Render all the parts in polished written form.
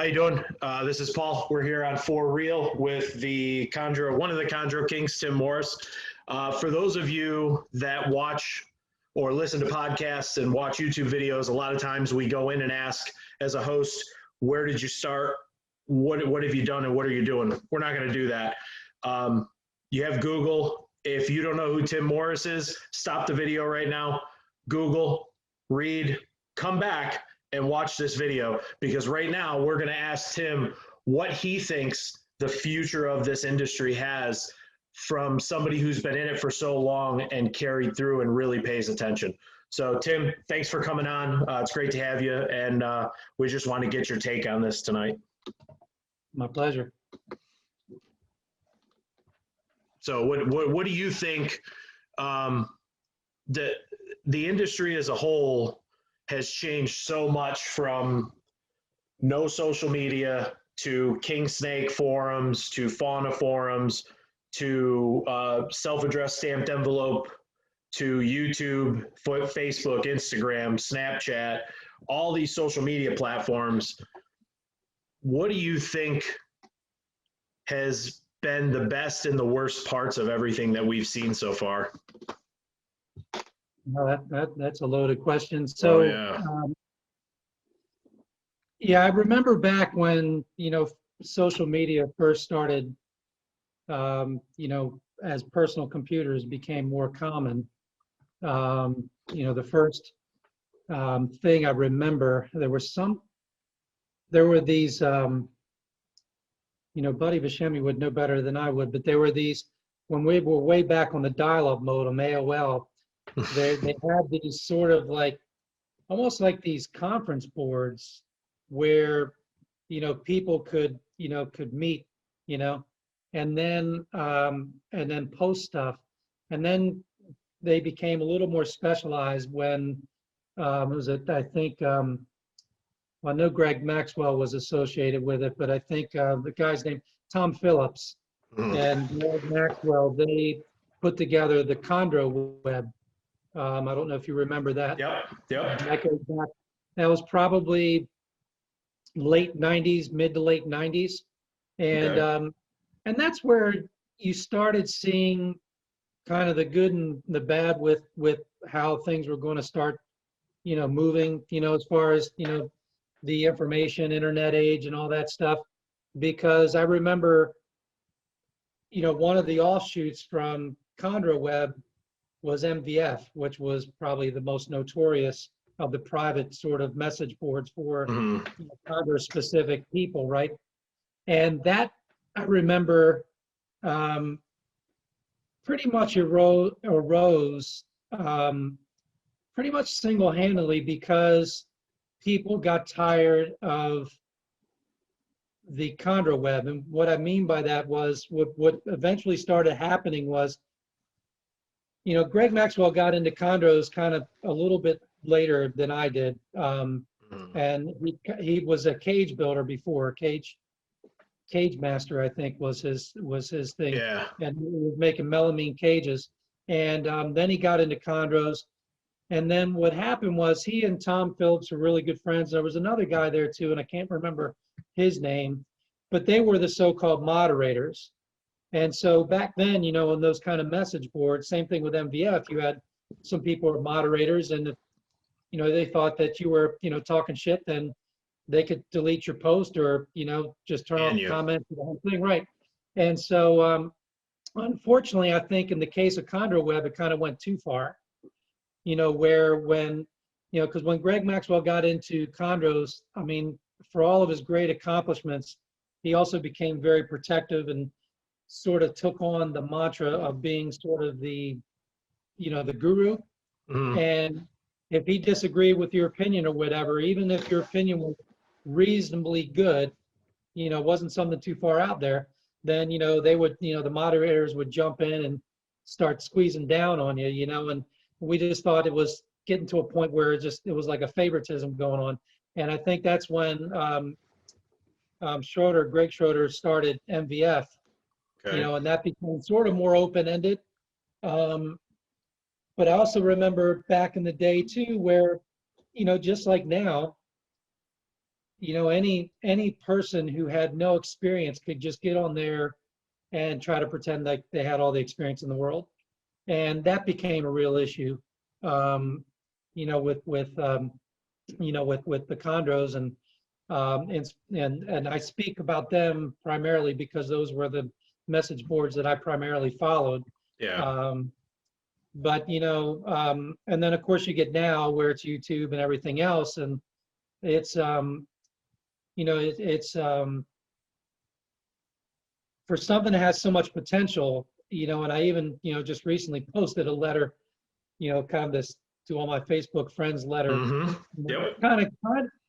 How you doing? This is Paul. We're here on ForReal with the Chondro, one of the Chondro Kings, Tim Morris. For those of you that watch or listen to podcasts and watch YouTube videos, a lot of times we go in and ask as a host, where did you start? What have you done and what are you doing? We're not going to do that. You have Google. If you don't know who Tim Morris is, stop the video right now. Google, read, come back and watch this video, because right now we're going to ask Tim what he thinks the future of this industry has from somebody who's been in it for so long and carried through and really pays attention. So Tim, thanks for coming on. It's great to have you. And we just want to get your take on this tonight. My pleasure. So what do you think the industry as a whole has changed so much from no social media to King Snake forums to fauna forums to self-addressed stamped envelope to YouTube, Facebook, Instagram, Snapchat, all these social media platforms? What do you think has been the best and the worst parts of everything that we've seen so far? No, that's a loaded question. So, yeah, I remember back when, social media first started, as personal computers became more common. The first thing I remember, there were these, Buddy Buscemi would know better than I would, but there were these, when we were way back on the dial-up mode on AOL, they had these sort of almost like these conference boards where, people could meet, and then post stuff. And then they became a little more specialized when I know Greg Maxwell was associated with it, but I think the guy's name, Tom Phillips and Greg Maxwell, they put together the Chondro web. I don't know if you remember that. Yep. That was probably late 90s, mid to late 90s. And and that's where you started seeing kind of the good and the bad with how things were going to start, moving, as far as, the information, internet age and all that stuff. Because I remember, one of the offshoots from Chondro Web was MVF, which was probably the most notorious of the private sort of message boards for Chondro specific people, right? And that, I remember, pretty much arose pretty much single-handedly because people got tired of the Chondro Web. And what I mean by that was what eventually started happening was, Greg Maxwell got into chondros kind of a little bit later than I did. And he was a cage builder before. Cage master, I think, was his thing. Yeah. And he was making melamine cages. And then he got into chondros. And then what happened was he and Tom Phillips were really good friends. There was another guy there too, and I can't remember his name, but they were the so-called moderators. And so back then, on those kind of message boards, same thing with MVF, you had some people who were moderators, and if, they thought that you were, talking shit, then they could delete your post or, just turn off the comments and the whole thing, right? And so, unfortunately, I think in the case of Chondro Web, it kind of went too far, where when, because when Greg Maxwell got into chondros, I mean, for all of his great accomplishments, he also became very protective and sort of took on the mantra of being sort of the guru. And if he disagreed with your opinion or whatever, even if your opinion was reasonably good, wasn't something too far out there, then, they would, the moderators would jump in and start squeezing down on you, and we just thought it was getting to a point where it was like a favoritism going on. And I think that's when Greg Schroeder started MVF. And that became sort of more open-ended. But I also remember back in the day too, where, just like now, any person who had no experience could just get on there and try to pretend like they had all the experience in the world, and that became a real issue. Um, with the Chondros, and I speak about them primarily because those were the message boards that I primarily followed. Yeah. But and then of course you get now where it's YouTube and everything else, and it's it's for something that has so much potential, and I even just recently posted a letter, kind of this to all my Facebook friends letter, Yep. kind of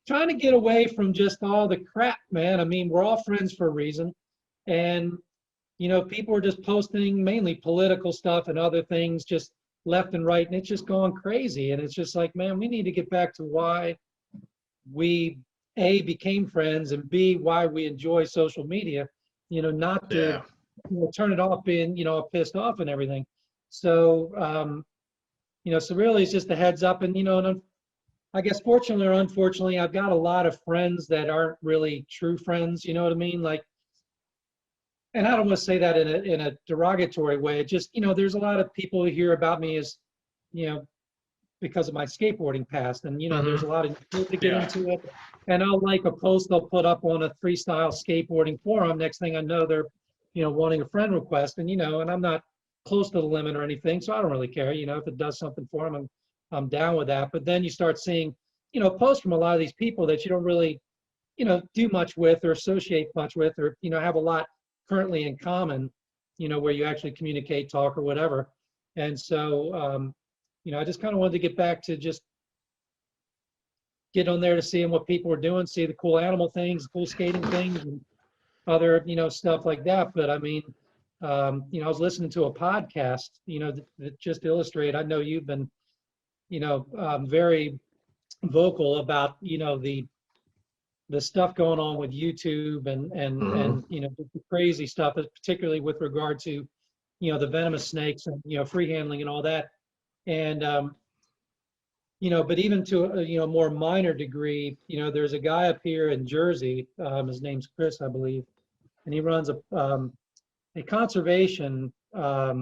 trying to get away from just all the crap, man. I mean, we're all friends for a reason, and people are just posting mainly political stuff and other things just left and right, and it's just going crazy. And it's just like, man, we need to get back to why we A, became friends, and B, why we enjoy social media, not to turn it off being, pissed off and everything. So, so really it's just a heads up. And, and I guess fortunately or unfortunately, I've got a lot of friends that aren't really true friends, you know what I mean? Like, and I don't want to say that in a derogatory way. It just, there's a lot of people who hear about me as, because of my skateboarding past, and there's a lot of people to get into it. And I'll like a post they'll put up on a freestyle skateboarding forum. Next thing I know, they're, wanting a friend request, and and I'm not close to the limit or anything, so I don't really care. If it does something for them, I'm down with that. But then you start seeing, posts from a lot of these people that you don't really, do much with or associate much with, or have a lot currently in common, where you actually communicate, talk, or whatever. And so, I just kind of wanted to get back to just get on there to seeing what people were doing, see the cool animal things, the cool skating things, and other, stuff like that. But I mean, I was listening to a podcast, that just illustrate. I know you've been, very vocal about, the stuff going on with YouTube and the crazy stuff, particularly with regard to, the venomous snakes and free handling and all that. And but even to a more minor degree, there's a guy up here in Jersey. His name's Chris, I believe, and he runs a conservation, I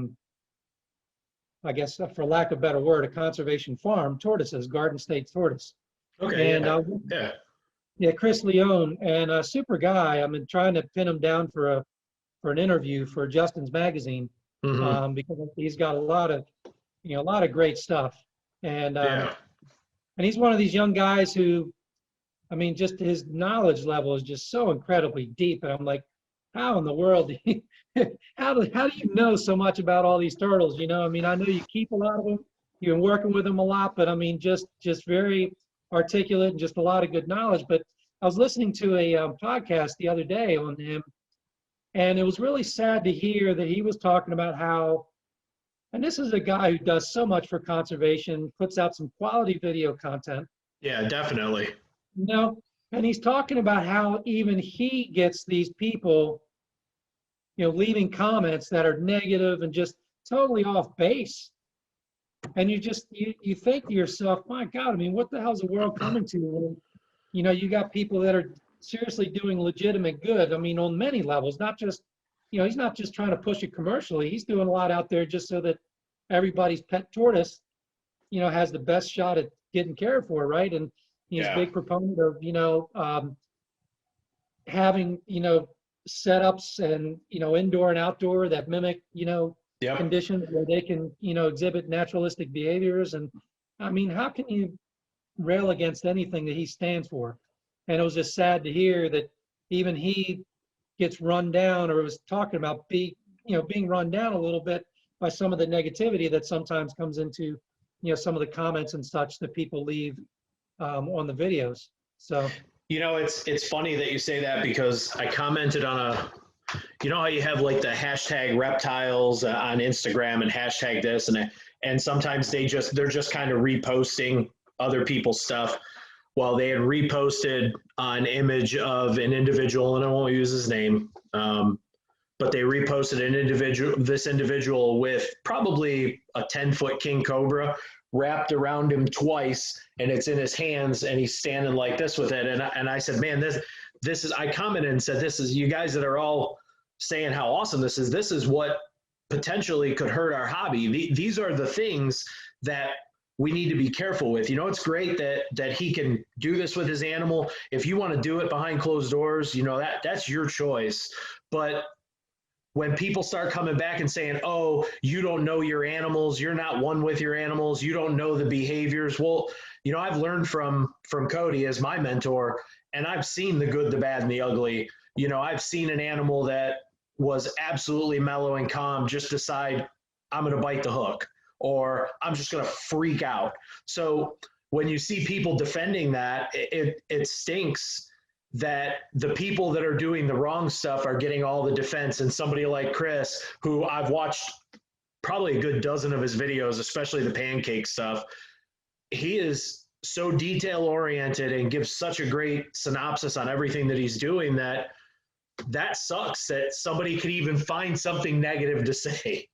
guess for lack of a better word, a conservation farm, tortoises, Garden State tortoise. Okay. And yeah, Chris Leone, and a super guy. I've been trying to pin him down for an interview for Justin's magazine, because he's got a lot of great stuff. And and he's one of these young guys who, I mean, just his knowledge level is just so incredibly deep. And I'm like, how in the world how do you know so much about all these turtles? I mean, I know you keep a lot of them, you've been working with them a lot, but I mean, just very articulate and just a lot of good knowledge. But I was listening to a podcast the other day on him, and it was really sad to hear that he was talking about how, and this is a guy who does so much for conservation, puts out some quality video content. Yeah, definitely. And he's talking about how even he gets these people, leaving comments that are negative and just totally off base. And you think to yourself, my God, I mean, what the hell's the world coming to when, you got people that are seriously doing legitimate good. I mean, on many levels, not just, he's not just trying to push it commercially. He's doing a lot out there just so that everybody's pet tortoise, has the best shot at getting cared for, right? And he's a big proponent of, having, setups and, indoor and outdoor that mimic, conditions where they can, exhibit naturalistic behaviors. And I mean, how can you rail against anything that he stands for? And it was just sad to hear that even he gets run down, or was talking about being run down a little bit by some of the negativity that sometimes comes into, some of the comments and such that people leave on the videos. So, it's funny that you say that, because I commented on how you have like the hashtag reptiles on Instagram and hashtag this and sometimes they're just kind of reposting other people's stuff. Well, they had reposted an image of an individual, and I won't use his name, but they reposted this individual with probably a 10-foot king cobra wrapped around him twice, and it's in his hands, and he's standing like this with it. And I said, man, this is, I commented and said, this is, you guys that are all saying how awesome this is what potentially could hurt our hobby. These are the things that we need to be careful with. You know, it's great that he can do this with his animal. If you want to do it behind closed doors, you know, that's your choice. But when people start coming back and saying, oh, you don't know your animals, you're not one with your animals, you don't know the behaviors. Well, you know, I've learned from Cody as my mentor, and I've seen the good, the bad, and the ugly. You know, I've seen an animal that was absolutely mellow and calm just decide, I'm going to bite the hook, or I'm just going to freak out. So when you see people defending that, it stinks that the people that are doing the wrong stuff are getting all the defense. And somebody like Chris, who I've watched probably a good dozen of his videos, especially the pancake stuff, he is so detail oriented and gives such a great synopsis on everything that he's doing that sucks that somebody could even find something negative to say.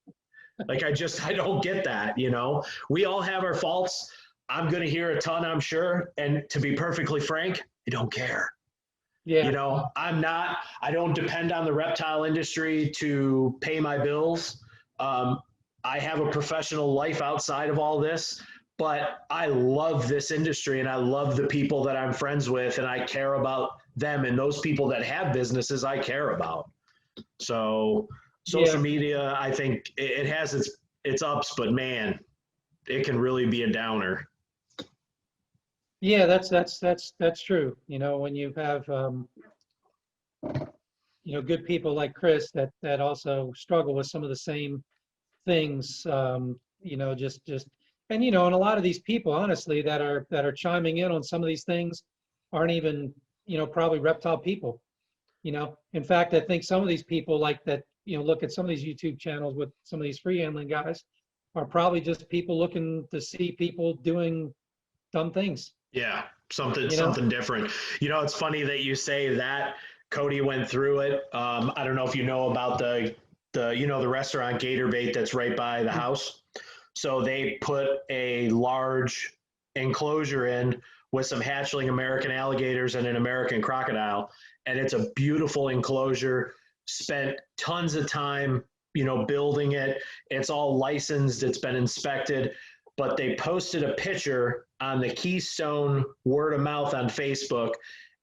Like, I don't get that, you know. We all have our faults. I'm going to hear a ton, I'm sure. And to be perfectly frank, I don't care. Yeah. You know, I don't depend on the reptile industry to pay my bills. I have a professional life outside of all this, but I love this industry and I love the people that I'm friends with, and I care about them, and those people that have businesses I care about. So social media, I think it has its ups, but man, it can really be a downer. Yeah, that's true. You know, when you have you know, good people like Chris that also struggle with some of the same things, you know, just and you know, and a lot of these people, honestly, that are chiming in on some of these things aren't even, you know, probably reptile people. You know, in fact, I think some of these people like that, you know, look at some of these YouTube channels with some of these free handling guys are probably just people looking to see people doing dumb things. Yeah, something different. You know, it's funny that you say that. Cody went through it. I don't know if you know about the you know, the restaurant Gator Bait that's right by the house. So they put a large enclosure in with some hatchling American alligators and an American crocodile, and it's a beautiful enclosure. Spent tons of time, you know, building it. It's all licensed. It's been inspected. But they posted a picture on the Keystone word of mouth on Facebook,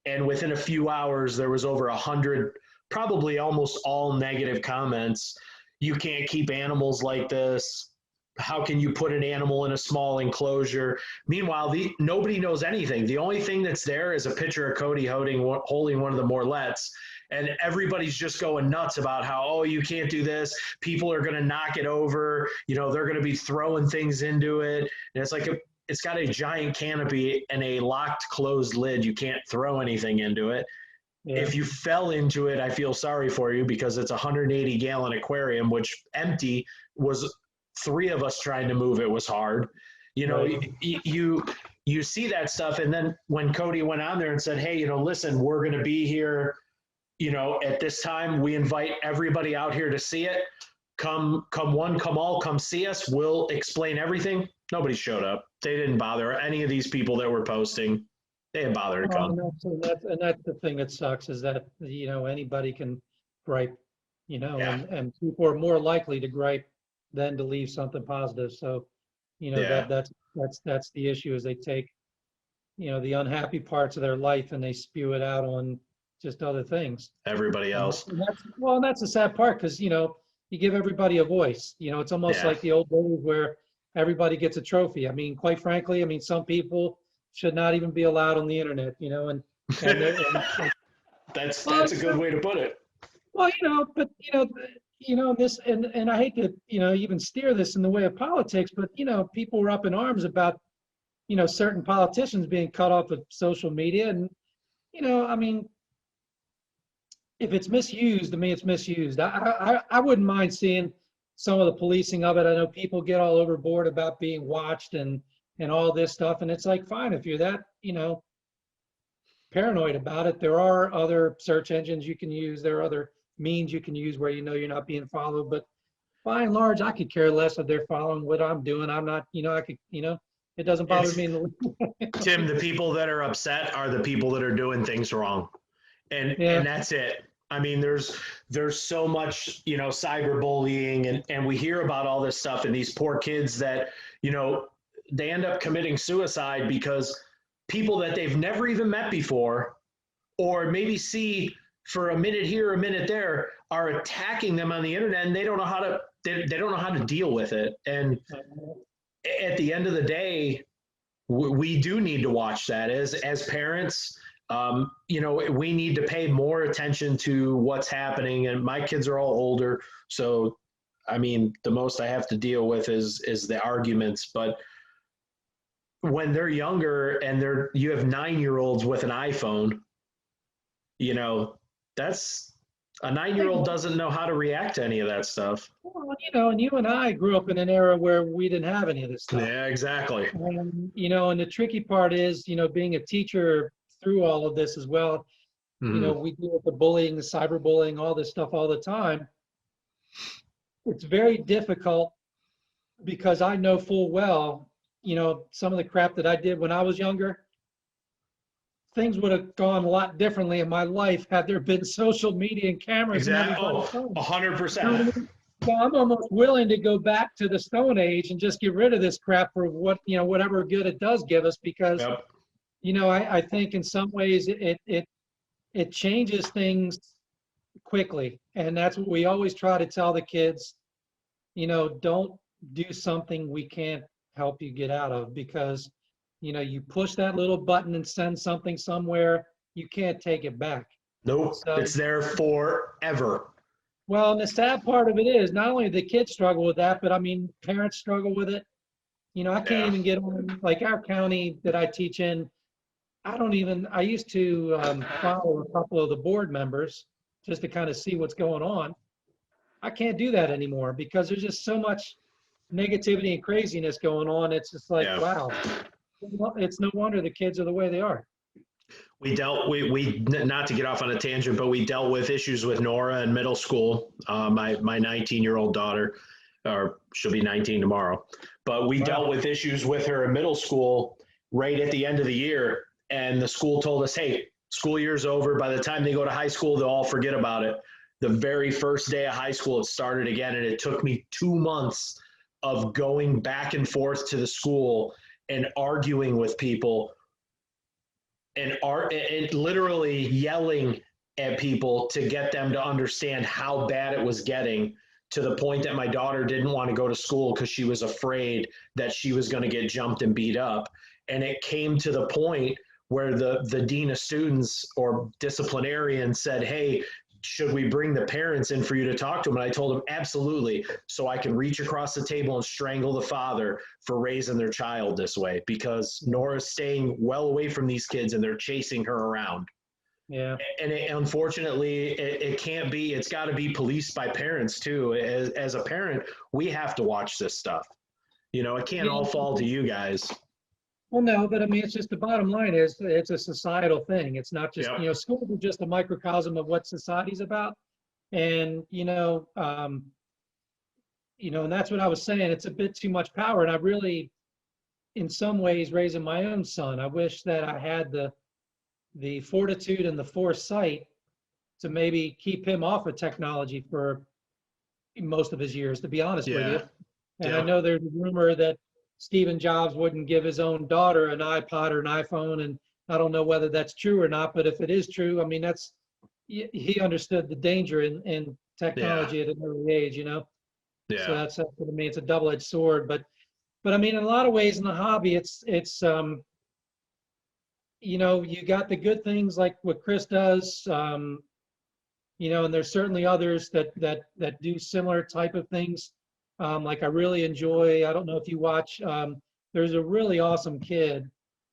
and within a few hours, there was over 100, probably almost all negative comments. You can't keep animals like this. How can you put an animal in a small enclosure? Meanwhile, nobody knows anything. The only thing that's there is a picture of Cody holding one of the Morlets. And everybody's just going nuts about how, oh, you can't do this. People are going to knock it over. You know, they're going to be throwing things into it. And it's like, it's got a giant canopy and a locked, closed lid. You can't throw anything into it. Yeah. If you fell into it, I feel sorry for you, because it's a 180-gallon aquarium, which empty was 3 of us trying to move it was hard. You know, right. You see that stuff. And then when Cody went on there and said, hey, you know, listen, we're going to be here, you know, at this time, we invite everybody out here to see it. Come one, come all, come see us. We'll explain everything. Nobody showed up. They didn't bother. Any of these people that were posting, they didn't bother to come. And that's the thing that sucks, is that, you know, anybody can gripe, you know, yeah. and people are more likely to gripe than to leave something positive. So, you know, yeah. that's the issue, is they take, you know, the unhappy parts of their life and they spew it out on just other things. Everybody else. And that's the sad part, because, you know, you give everybody a voice. You know, it's almost like the old days where everybody gets a trophy. I mean, quite frankly, I mean, some people should not even be allowed on the internet, you know, and that's a good way to put it. Well, you know, but you know this, and I hate to, you know, even steer this in the way of politics, but, you know, people were up in arms about, you know, certain politicians being cut off of social media. And, you know, I mean, if it's misused, to me, it's misused. I wouldn't mind seeing some of the policing of it. I know people get all overboard about being watched and all this stuff. And it's like, fine, if you're that, you know, paranoid about it, there are other search engines you can use. There are other means you can use where, you know, you're not being followed. But by and large, I could care less if they're following what I'm doing. I'm not, you know, I could, you know, It doesn't bother me in the least. Tim, the people that are upset are the people that are doing things wrong. And that's it. I mean, there's so much, cyberbullying, and we hear about all this stuff, and these poor kids that, they end up committing suicide because people that they've never even met before, or maybe see for a minute here, a minute there, are attacking them on the internet, and they don't know how to deal with it. And at the end of the day, we do need to watch that as parents. We need to pay more attention to what's happening. And my kids are all older, so I mean, the most I have to deal with is the arguments. But when they're younger and you have 9-year-olds with an iPhone, that's a 9-year-old doesn't know how to react to any of that stuff. Well, and you and I grew up in an era where we didn't have any of this stuff. Yeah, exactly. And the tricky part is, being a teacher through all of this as well. Mm-hmm. We deal with the bullying, the cyberbullying, all this stuff all the time. It's very difficult because I know full well, some of the crap that I did when I was younger, things would have gone a lot differently in my life had there been social media and cameras. Exactly. 100%. So I'm almost willing to go back to the Stone Age and just get rid of this crap for whatever good it does give us, because I think in some ways it changes things quickly. And that's what we always try to tell the kids, don't do something we can't help you get out of, because, you push that little button and send something somewhere, you can't take it back. Nope, so, it's there forever. Well, and the sad part of it is not only do the kids struggle with that, but I mean, parents struggle with it. I can't even get on, like our county that I teach in, I used to follow a couple of the board members just to kind of see what's going on. I can't do that anymore because there's just so much negativity and craziness going on. It's just like, wow, it's no wonder the kids are the way they are. We not to get off on a tangent, but we dealt with issues with Nora in middle school. My 19-year-old daughter, or she'll be 19 tomorrow, but we dealt with issues with her in middle school right at the end of the year. And the school told us, hey, school year's over. By the time they go to high school, they'll all forget about it. The very first day of high school, it started again. And it took me 2 months of going back and forth to the school and arguing with people and literally yelling at people to get them to understand how bad it was getting, to the point that my daughter didn't want to go to school because she was afraid that she was going to get jumped and beat up. And it came to the point where the dean of students or disciplinarian said, hey, should we bring the parents in for you to talk to them? And I told him, absolutely, so I can reach across the table and strangle the father for raising their child this way, because Nora's staying well away from these kids and they're chasing her around. Yeah. And unfortunately, it can't be, it's got to be policed by parents too. As a parent, we have to watch this stuff. It can't all fall to you guys. Well, no, but I mean, it's just the bottom line is it's a societal thing. It's not just, schools are just a microcosm of what society's about. And, and that's what I was saying. It's a bit too much power. And I really, in some ways, raising my own son, I wish that I had the fortitude and the foresight to maybe keep him off of technology for most of his years, to be honest with you. And I know there's a rumor that Stephen Jobs wouldn't give his own daughter an iPod or an iPhone, and I don't know whether that's true or not, but if it is true, I mean, he understood the danger in technology at an early age, So that's what I mean. It's a double-edged sword, but I mean, in a lot of ways in the hobby, it's you got the good things like what Chris does, and there's certainly others that do similar type of things. Like I really enjoy, I don't know if you watch, there's a really awesome kid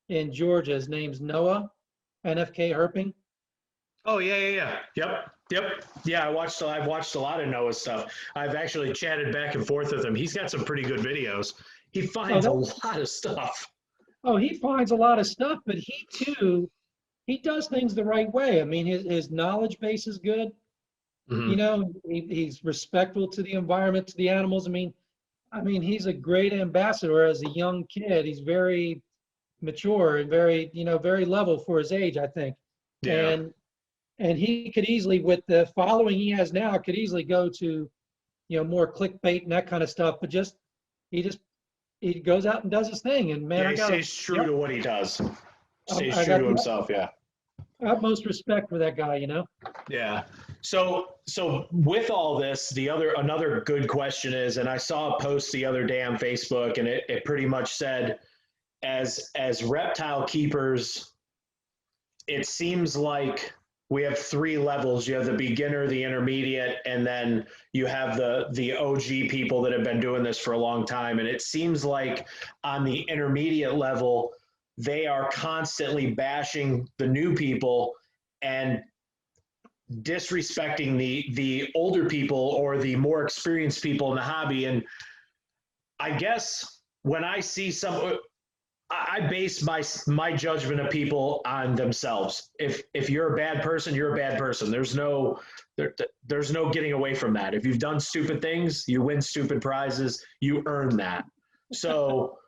in Georgia. His name's Noah, NFK Herping. Oh, yeah. Yep. Yeah, I've watched a lot of Noah's stuff. I've actually chatted back and forth with him. He's got some pretty good videos. He finds a lot of stuff. Oh, he finds a lot of stuff, but he does things the right way. I mean, his knowledge base is good. Mm-hmm. He's respectful to the environment, to the animals. I mean, I mean, he's a great ambassador as a young kid. He's very mature and very, very level for his age, I think. Yeah. And he could easily, with the following he has now, could easily go to, more clickbait and that kind of stuff. But he goes out and does his thing. And man, Yeah, he stays true to what he does. Stays I true got to himself. Yeah. utmost respect for that guy. Yeah. So with all this, another good question is, and I saw a post the other day on Facebook, and it pretty much said, as reptile keepers, it seems like we have 3 levels. You have the beginner, the intermediate, and then you have the OG people that have been doing this for a long time. And it seems like on the intermediate level, they are constantly bashing the new people and disrespecting the older people or the more experienced people in the hobby. And I guess when I see I base my judgment of people on themselves. If you're a bad person, you're a bad person. There's no getting away from that. If you've done stupid things, you win stupid prizes, you earn that. So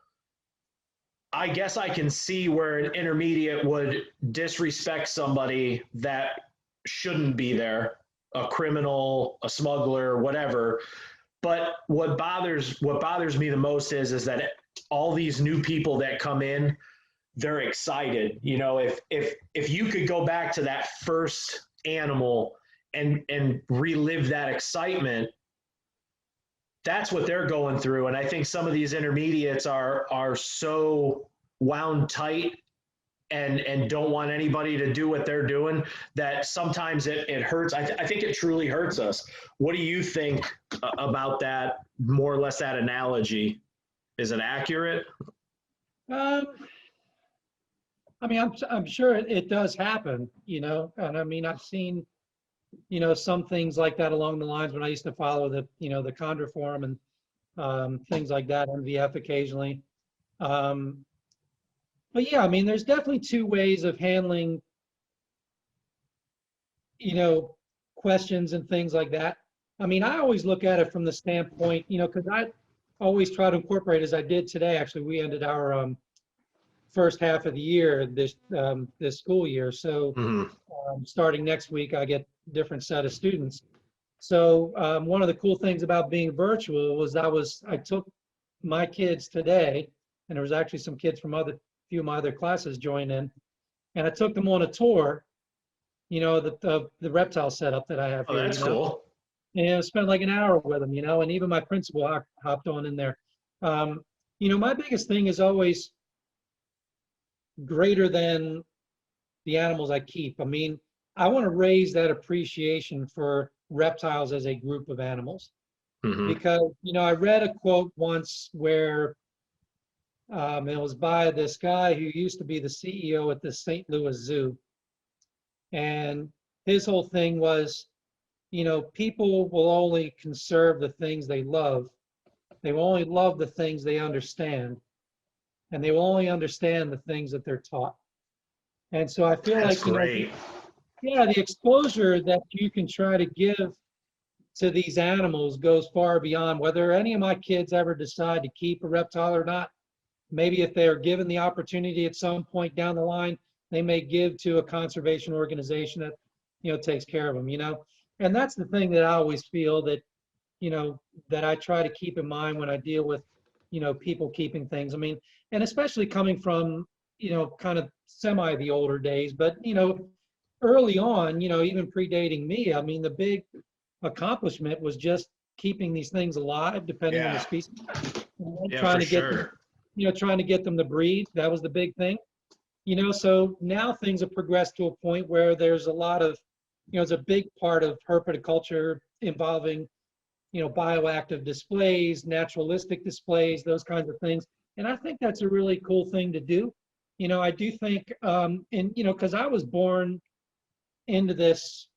I guess I can see where an intermediate would disrespect somebody that shouldn't be there, a criminal, a smuggler, whatever. But what bothers me the most is that all these new people that come in, they're excited. If you could go back to that first animal and relive that excitement, that's what they're going through. And I think some of these intermediates are so wound tight and don't want anybody to do what they're doing that sometimes it hurts. I think it truly hurts us. What do you think about that, more or less that analogy? Is it accurate? I mean, I'm sure it does happen, and I mean, I've seen, some things like that along the lines when I used to follow the Chondro forum and things like that, MVF occasionally. But yeah, I mean, there's definitely 2 ways of handling, questions and things like that. I mean, I always look at it from the standpoint, because I always try to incorporate, as I did today. Actually, we ended our first half of the year this school year. So starting next week, I get a different set of students. So one of the cool things about being virtual was I took my kids today, and there was actually some kids from few of my other classes joined in, and I took them on a tour, the reptile setup that I have here. Oh, that's cool. And I spent like an hour with them, and even my principal hopped on in there. My biggest thing is always greater than the animals I keep. I mean, I want to raise that appreciation for reptiles as a group of animals. Because, I read a quote once where it was by this guy who used to be the CEO at the St. Louis Zoo. And his whole thing was, people will only conserve the things they love. They will only love the things they understand. And they will only understand the things that they're taught. And so I feel That's like, great. The exposure that you can try to give to these animals goes far beyond whether any of my kids ever decide to keep a reptile or not. Maybe if they are given the opportunity at some point down the line, they may give to a conservation organization that, takes care of them, And that's the thing that I always feel that, that I try to keep in mind when I deal with, people keeping things. I mean, and especially coming from, kind of semi the older days, but, early on, even predating me, I mean, the big accomplishment was just keeping these things alive, depending on the species. Trying to get trying to get them to breed. That was the big thing. So now things have progressed to a point where there's a lot of, it's a big part of herpetoculture involving, bioactive displays, naturalistic displays, those kinds of things. And I think that's a really cool thing to do. I do think, because I was born into this,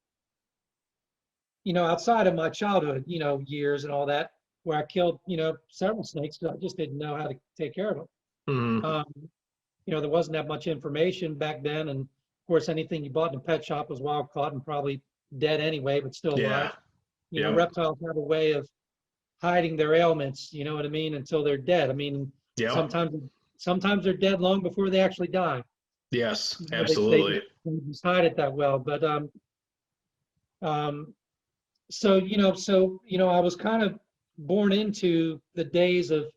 outside of my childhood, years and all that, where I killed, several snakes, but I just didn't know how to take care of them. There wasn't that much information back then. And of course, anything you bought in a pet shop was wild caught and probably dead anyway, but still alive. Reptiles have a way of hiding their ailments, you know what I mean, until they're dead. I mean, Yep. sometimes they're dead long before they actually die. Yes, You know, absolutely. they just hide it that well. But um, so I was kind of born into the days of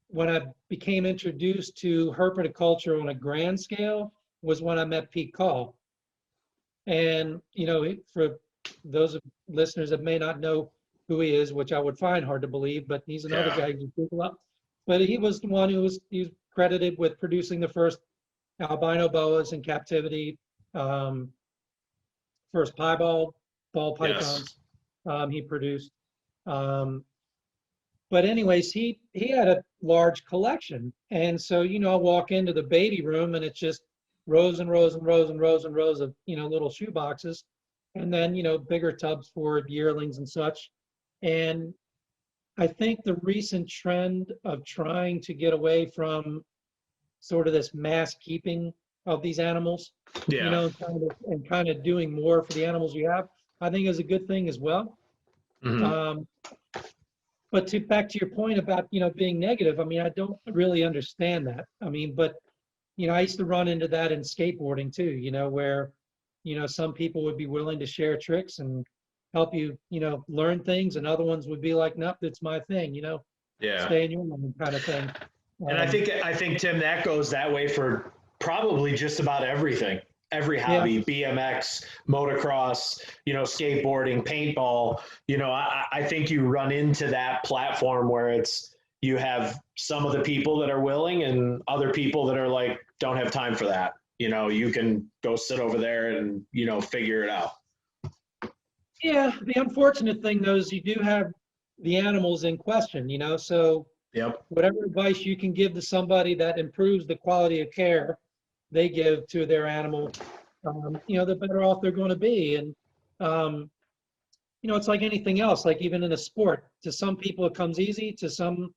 when I became introduced to herpetoculture on a grand scale was when I met Pete Call. And, for those listeners that may not know who he is, which I would find hard to believe, but he's another Yeah. guy you Google up. But he was the one he was credited with producing the first albino boas in captivity, first piebald ball Yes. pythons he produced. But anyways, he had a large collection. And so, I walk into the baby room and it's just rows and rows and rows and rows and rows of, little shoe boxes. And then, bigger tubs for yearlings and such. And I think the recent trend of trying to get away from sort of this mass keeping of these animals, Yeah. and kind of doing more for the animals you have, I think is a good thing as well. Mhm. But back to your point about, being negative, I mean, I don't really understand that. I mean, but, I used to run into that in skateboarding too, where, some people would be willing to share tricks and help you, learn things, and other ones would be like, nope, that's my thing, Yeah. stay in your lane kind of thing. And I think Tim, that goes that way for probably just about everything. Every hobby, BMX, motocross, skateboarding, paintball. I think you run into that platform where you have some of the people that are willing and other people that are like, don't have time for that. You can go sit over there and, figure it out. Yeah, the unfortunate thing though is you do have the animals in question, so Yep. whatever advice you can give to somebody that improves the quality of care they give to their animal, the better off they're going to be. And, it's like anything else, like even in a sport, to some people it comes easy, to some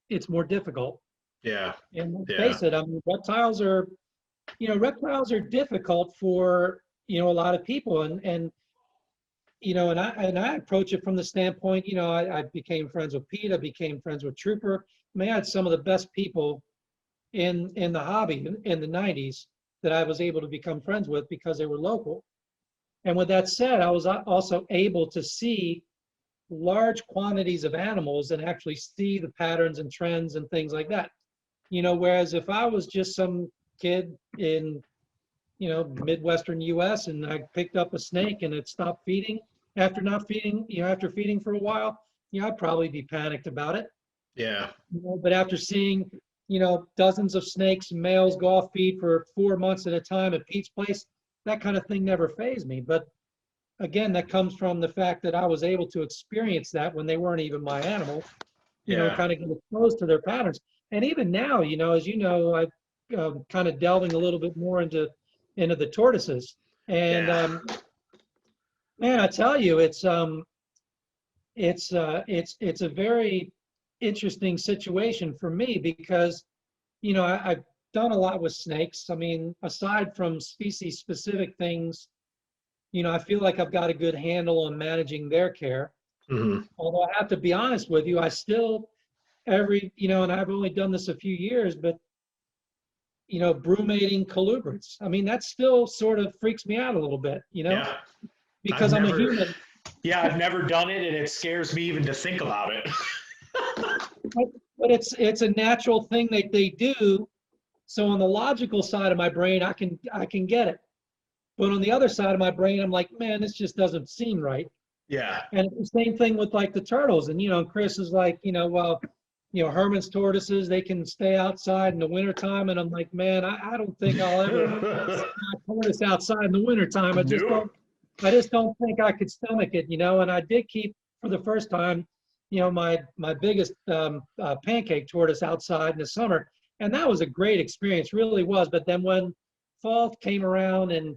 it's more difficult. Yeah. And let's Yeah. face it, I mean, reptiles are difficult for, a lot of people. And I approach it from the standpoint, I became friends with Pete, I became friends with Trooper. I mean, I had some of the best people in the hobby in the 90s that I was able to become friends with because they were local. And with that said, I was also able to see large quantities of animals and actually see the patterns and trends and things like that. Whereas if I was just some kid in, Midwestern US and I picked up a snake and it stopped feeding after not feeding, after feeding for a while, I'd probably be panicked about it. Yeah. But after seeing, dozens of snakes, males go off feed for 4 months at a time at Pete's place, that kind of thing never fazed me. But again, that comes from the fact that I was able to experience that when they weren't even my animals, Yeah. kind of get exposed to their patterns. And even now, as you know, I'm kind of delving a little bit more into the tortoises. And Yeah. man, I tell you, it's a very interesting situation for me because, I've done a lot with snakes. I mean, aside from species specific things, I feel like I've got a good handle on managing their care. Mm-hmm. Although I have to be honest with you, I still and I've only done this a few years, but brumating colubrids. I mean, that still sort of freaks me out a little bit, Yeah. because I'm a human. Yeah, I've never done it, and it scares me even to think about it. But it's a natural thing that they do. So on the logical side of my brain, I can get it. But on the other side of my brain, I'm like, man, this just doesn't seem right. Yeah. And it's the same thing with like the turtles. And Chris is like, well, Herman's tortoises, they can stay outside in the wintertime. And I'm like, man, I don't think I'll ever see a tortoise outside in the wintertime. I just don't think I could stomach it, And I did keep for the first time, my biggest pancake tortoise outside in the summer. And that was a great experience, really was. But then when fall came around and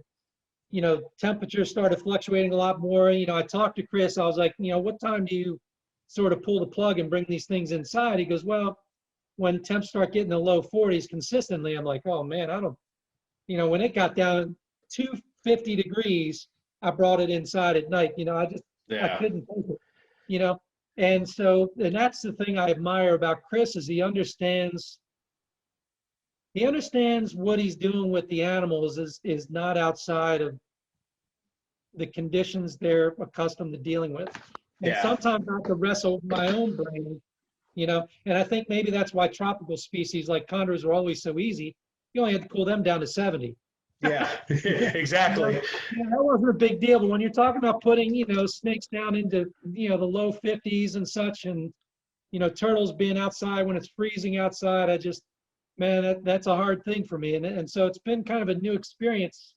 temperatures started fluctuating a lot more. I talked to Chris. I was like, what time do you sort of pull the plug and bring these things inside? He goes, well, when temps start getting the low 40s consistently. I'm like, oh man, I don't, when it got down to 50 degrees, I brought it inside at night. I Yeah. couldn't take it, And so, and that's the thing I admire about Chris is he understands what he's doing with the animals is not outside of the conditions they're accustomed to dealing with. And Yeah. sometimes I have to wrestle with my own brain, and I think maybe that's why tropical species like chondros are always so easy. You only had to cool them down to 70. Yeah, exactly. That wasn't a big deal. But when you're talking about putting, snakes down into, the low 50s and such, and, turtles being outside when it's freezing outside, man, that's a hard thing for me. And so it's been kind of a new experience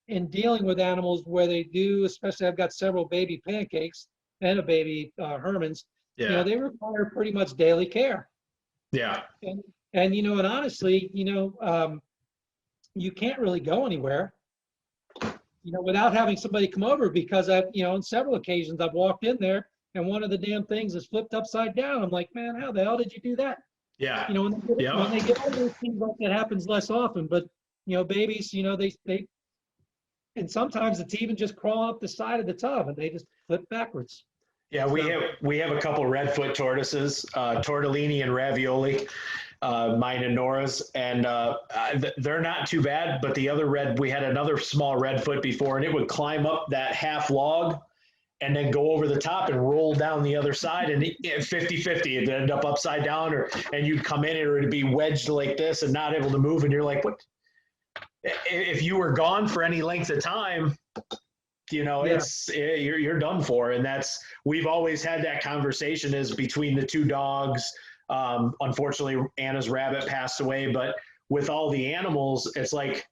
in dealing with animals where they do, especially I've got several baby pancakes and a baby Hermans, Yeah. They require pretty much daily care. Yeah. And and honestly, you can't really go anywhere, without having somebody come over because on several occasions I've walked in there and one of the damn things is flipped upside down. I'm like, man, how the hell did you do that? Yeah. When they get older, it seems like that happens less often, but babies, they and sometimes it's even just crawling up the side of the tub and they just flip backwards. Yeah, we have a couple redfoot tortoises, tortellini and ravioli, mine and Nora's, and they're not too bad. But we had another small redfoot before, and it would climb up that half log and then go over the top and roll down the other side, and 50-50, it'd end up upside down, and you'd come in and it'd be wedged like this and not able to move, and you're like, what? If you were gone for any length of time, you're done for. And we've always had that conversation is between the two dogs. Unfortunately, Anna's rabbit passed away, but with all the animals, it's like,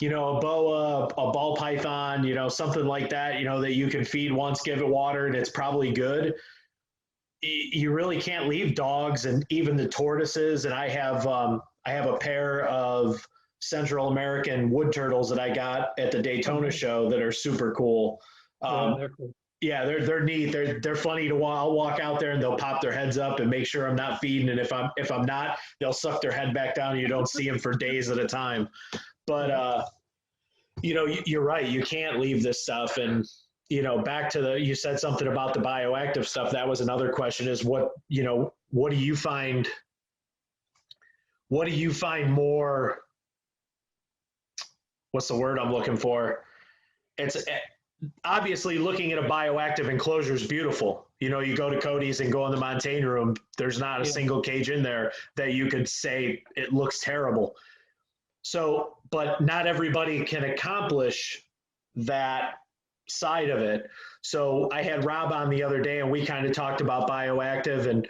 a boa, a ball python, something like that, that you can feed once, give it water, and it's probably good. You really can't leave dogs and even the tortoises. And I have a pair of Central American wood turtles that I got at the Daytona show that are super cool. They're cool. Yeah, they're neat. They're funny to watch. I'll walk out there and they'll pop their heads up and make sure I'm not feeding. And if I'm not, they'll suck their head back down and you don't see them for days at a time. But you're right. You can't leave this stuff. And back to you said something about the bioactive stuff. That was another question: is what do you find? What do you find more? What's the word I'm looking for? It's obviously looking at a bioactive enclosure is beautiful. You go to Cody's and go in the Montaigne room, there's not a single cage in there that you could say it looks terrible. So, but not everybody can accomplish that side of it. So I had Rob on the other day and we kind of talked about bioactive and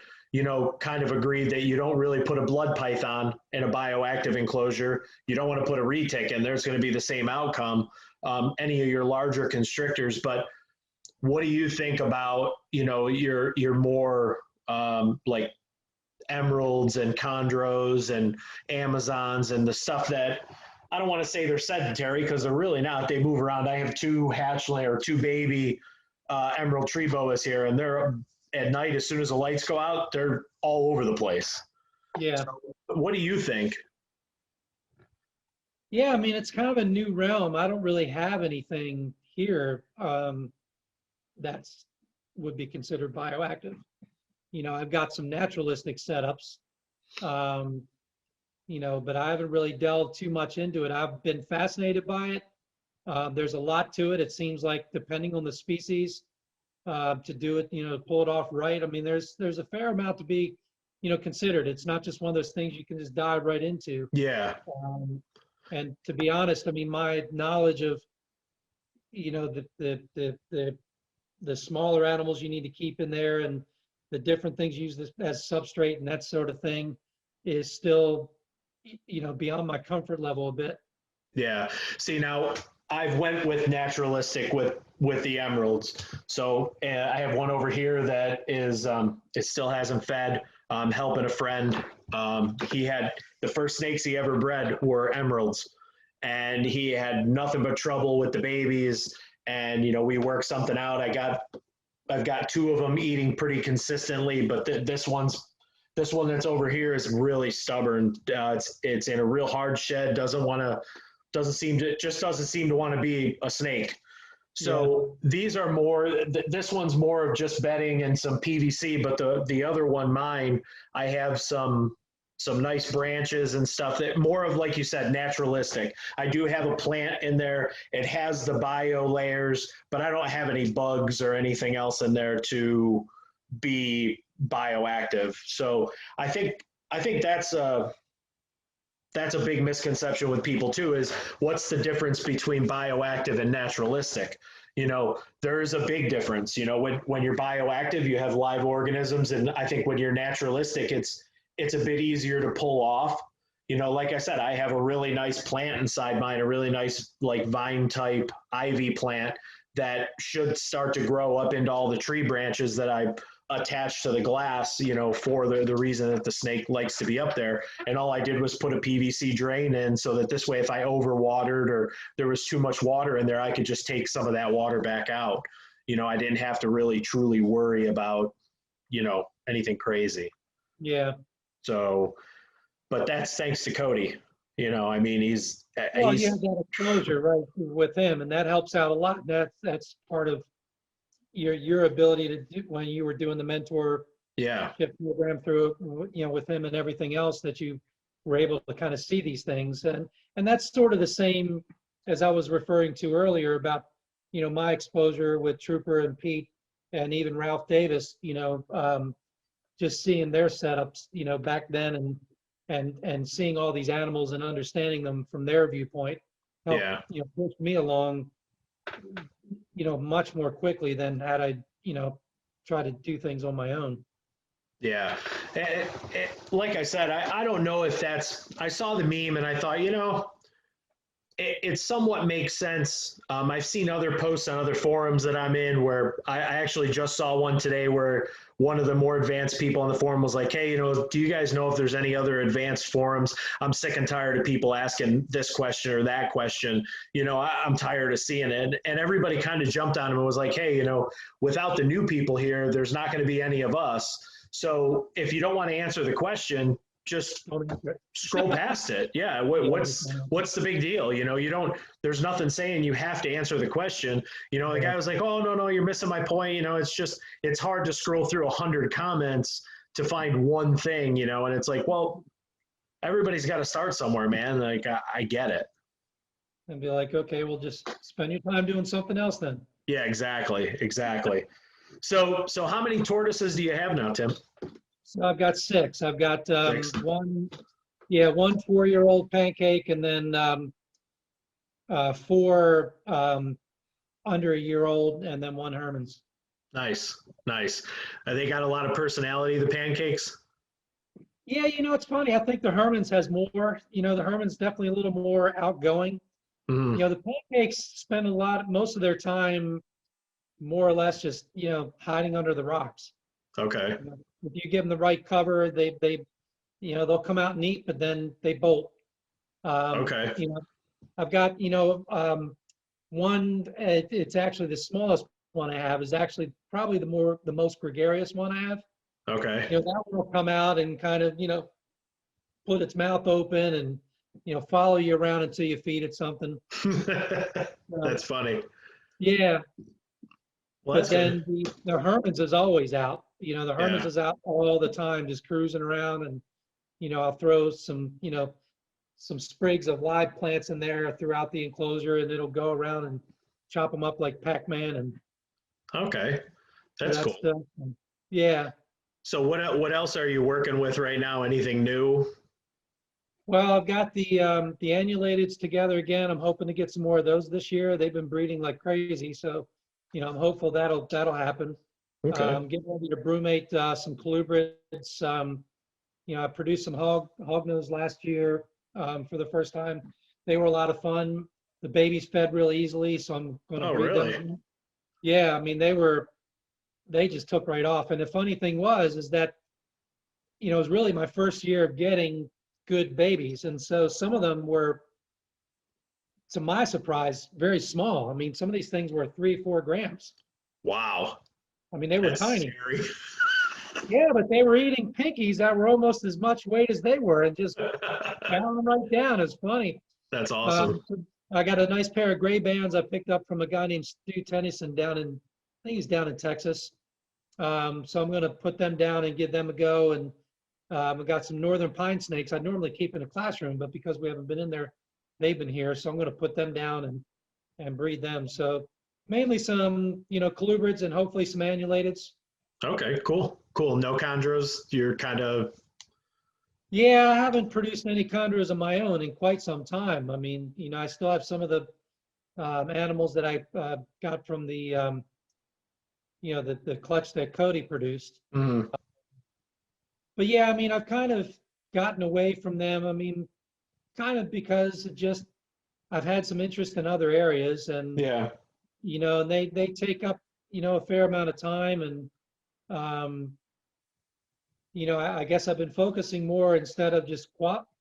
kind of agreed that you don't really put a blood python in a bioactive enclosure. You don't want to put a retic in. There's going to be the same outcome, any of your larger constrictors. But what do you think about, your more like emeralds and chondros and Amazons and the stuff that, I don't want to say they're sedentary because they're really not. They move around. I have two baby emerald tree boas here, and they're at night, as soon as the lights go out, they're all over the place. Yeah. So what do you think? Yeah, I mean, it's kind of a new realm. I don't really have anything here that's would be considered bioactive. I've got some naturalistic setups, but I haven't really delved too much into it. I've been fascinated by it. There's a lot to it. It seems like depending on the species, to do it, pull it off right. I mean, there's a fair amount to be, considered. It's not just one of those things you can just dive right into. Yeah. And to be honest, I mean, my knowledge of, the smaller animals you need to keep in there and the different things used as substrate and that sort of thing is still, beyond my comfort level a bit. Yeah. See, now I've went with naturalistic with the emeralds. So I have one over here that is, it still hasn't fed. Helping a friend. He had the first snakes he ever bred were emeralds, and he had nothing but trouble with the babies. And we worked something out. I've got two of them eating pretty consistently, but this one that's over here is really stubborn. It's in a real hard shed. Doesn't seem to want to be a snake. So these are more, this one's more of just bedding and some PVC, but the other one, mine, I have some nice branches and stuff that more of, like you said, naturalistic. I do have a plant in there. It has the bio layers, but I don't have any bugs or anything else in there to be bioactive. So I think that's a big misconception with people too, is what's the difference between bioactive and naturalistic? There is a big difference. When you're bioactive, you have live organisms. And I think when you're naturalistic, it's a bit easier to pull off. Like I said, I have a really nice plant inside mine, a really nice like vine type ivy plant that should start to grow up into all the tree branches that I attached to the glass, for the reason that the snake likes to be up there. And all I did was put a PVC drain in so that this way, if I overwatered or there was too much water in there, I could just take some of that water back out. I didn't have to really truly worry about, anything crazy. Yeah. So, but that's thanks to Cody. He's you have that exposure right with him, and that helps out a lot. That's part of your ability to do when you were doing the mentorship program through, with him and everything else, that you were able to kind of see these things. And that's sort of the same as I was referring to earlier about, my exposure with Trooper and Pete and even Ralph Davis, just seeing their setups, back then and seeing all these animals and understanding them from their viewpoint helped, push me along, much more quickly than had I, try to do things on my own. Yeah. Like I said, I don't know if I saw the meme and I thought, it somewhat makes sense. I've seen other posts on other forums that I'm in where I actually just saw one today where one of the more advanced people on the forum was like, hey, do you guys know if there's any other advanced forums? I'm sick and tired of people asking this question or that question. I'm tired of seeing it. And everybody kind of jumped on him and was like, hey, without the new people here, there's not going to be any of us. So if you don't want to answer the question, just scroll past it. Yeah. What's the big deal? There's nothing saying you have to answer the question. The guy was like, oh, no, you're missing my point. It's hard to scroll through 100 comments to find one thing, and it's like, well, everybody's got to start somewhere, man. Like, I get it. And be like, okay, we'll just spend your time doing something else then. Yeah, exactly. So how many tortoises do you have now, Tim? So I've got 6. I've got one 4-year-old pancake, and then 4 under a year old, and then 1 Herman's. Nice. They got a lot of personality, the pancakes? Yeah, it's funny. I think the Herman's has more. The Herman's definitely a little more outgoing. Mm-hmm. The pancakes spend most of their time more or less just, hiding under the rocks. Okay. If you give them the right cover, they'll come out and eat, but then they bolt. Okay. I've got, one, it's actually the smallest one I have is actually probably the most gregarious one I have. Okay. That one will come out and kind of, put its mouth open and, follow you around until you feed it something. That's funny. Yeah. Well, but then the Herman's is always out. The Herman's is out all the time, just cruising around, and I'll throw some sprigs of live plants in there throughout the enclosure, and it'll go around and chop them up like Pac-Man. And okay, that's cool. Yeah. So what else are you working with right now? Anything new? Well, I've got the annulateds together again. I'm hoping to get some more of those this year. They've been breeding like crazy, so I'm hopeful that'll happen. Okay. Getting ready to brumate some colubrids. I produced some hognose last year for the first time. They were a lot of fun. The babies fed real easily, so I'm going to breed them. Yeah, I mean they just took right off. And the funny thing is that it was really my first year of getting good babies, and so some of them were, to my surprise, very small. I mean, some of these things were 3-4 grams. Wow. I mean, they were tiny. Scary. Yeah, but they were eating pinkies that were almost as much weight as they were, and just pounding them right down. It's funny. That's awesome. I got a nice pair of gray bands I picked up from a guy named Stu Tennyson down in, I think he's down in Texas. So I'm going to put them down and give them a go. And I've got some northern pine snakes I normally keep in a classroom, but because we haven't been in there, they've been here. So I'm going to put them down and breed them. So mainly some, colubrids and hopefully some annulateds. Okay, cool. Cool. No chondros. You're kind of. Yeah, I haven't produced any chondros of my own in quite some time. I mean, I still have some of the animals that I got from the, the clutch that Cody produced. Mhm. But yeah, I mean, I've kind of gotten away from them. I mean, kind of because I've had some interest in other areas, and Yeah. and they take up a fair amount of time, and I guess I've been focusing more instead of just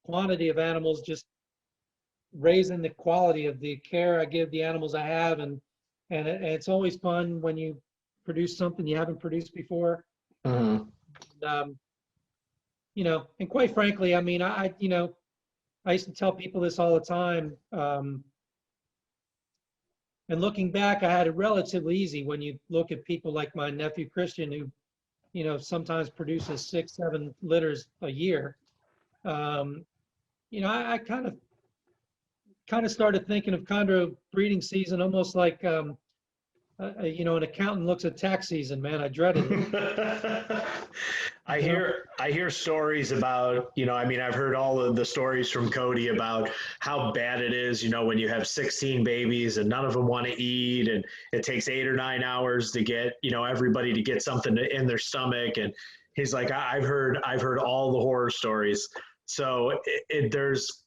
quantity of animals, just raising the quality of the care I give the animals I have, and it's always fun when you produce something you haven't produced before. Mhm. Um, and quite frankly, I mean, I used to tell people this all the time. And looking back, I had it relatively easy when you look at people like my nephew Christian, who, sometimes produces 6, 7 litters a year. I kind of started thinking of chondro breeding season almost like, an accountant looks at tax season. Man, I dreaded it. I You know? hear stories about, I mean, I've heard all of the stories from Cody about how bad it is, when you have 16 babies and none of them want to eat, and it takes 8 or 9 hours to get, everybody to get something in their stomach. And he's like, I've heard all the horror stories. So there's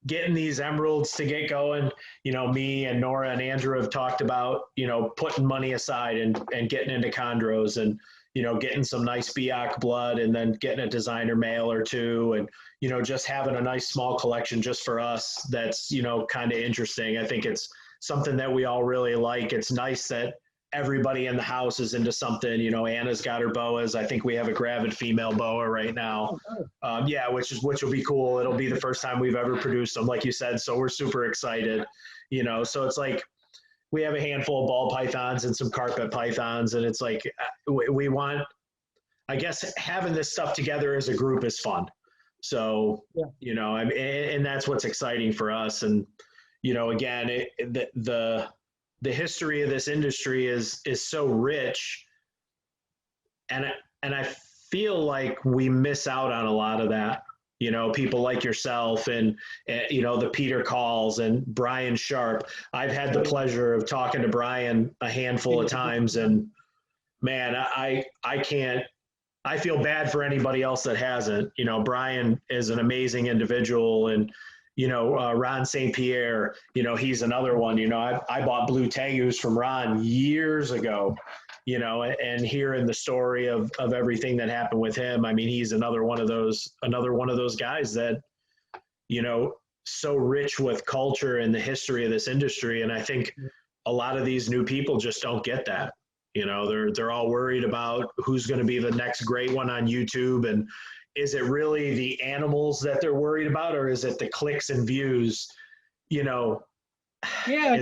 getting these emeralds to get going. Me and Nora and Andrew have talked about, putting money aside and getting into chondros, and getting some nice Biak blood, and then getting a designer male or two, and, just having a nice small collection just for us. That's, kind of interesting. I think it's something that we all really like. It's nice that everybody in the house is into something. Anna's got her boas. I think we have a gravid female boa right now. Yeah, which will be cool. It'll be the first time we've ever produced them, like you said. So we're super excited, so it's like, we have a handful of ball pythons and some carpet pythons, and it's like, we want, I guess, having this stuff together as a group is fun. So, Yeah. I mean, and that's what's exciting for us. And, again, the history of this industry is so rich, and I feel like we miss out on a lot of that. People like yourself, and the Peter Calls and Brian Sharp. I've had the pleasure of talking to Brian a handful of times, and man, I can't. I feel bad for anybody else that hasn't. Brian is an amazing individual, and Ron St. Pierre. He's another one. I bought blue tegus from Ron years ago. And hearing the story of everything that happened with him, I mean, he's another one of those guys that, so rich with culture and the history of this industry. And I think a lot of these new people just don't get that. They're all worried about who's going to be the next great one on YouTube. And is it really the animals that they're worried about, or is it the clicks and views? Yeah,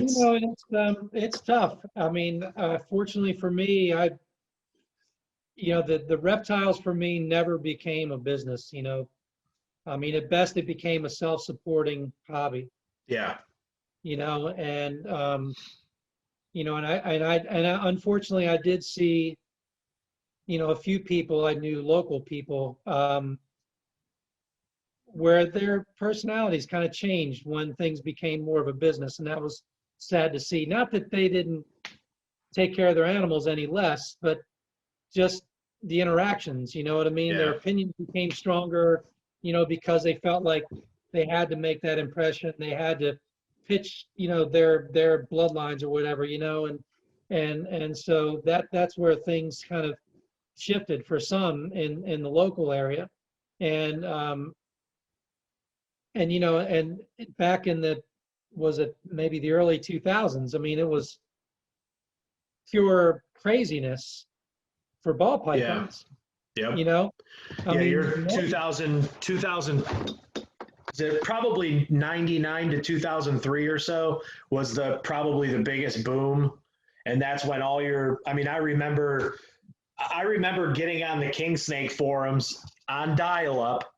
it's tough. I mean, fortunately for me, the reptiles for me never became a business. I mean, at best it became a self-supporting hobby. Yeah. And unfortunately I did see, a few people I knew, local people, where their personalities kind of changed when things became more of a business, and that was sad to see. Not that they didn't take care of their animals any less, but just the interactions, you know what I mean? Yeah. Their opinions became stronger, because they felt like they had to make that impression. They had to pitch, their bloodlines or whatever, and so that's where things kind of shifted for some in the local area. And and back in was it maybe the early 2000s? I mean, it was pure craziness for ball pythons. Yeah. I mean, you're 2000, probably 99 to 2003 or so was probably the biggest boom. And that's when I remember getting on the King Snake forums on dial-up,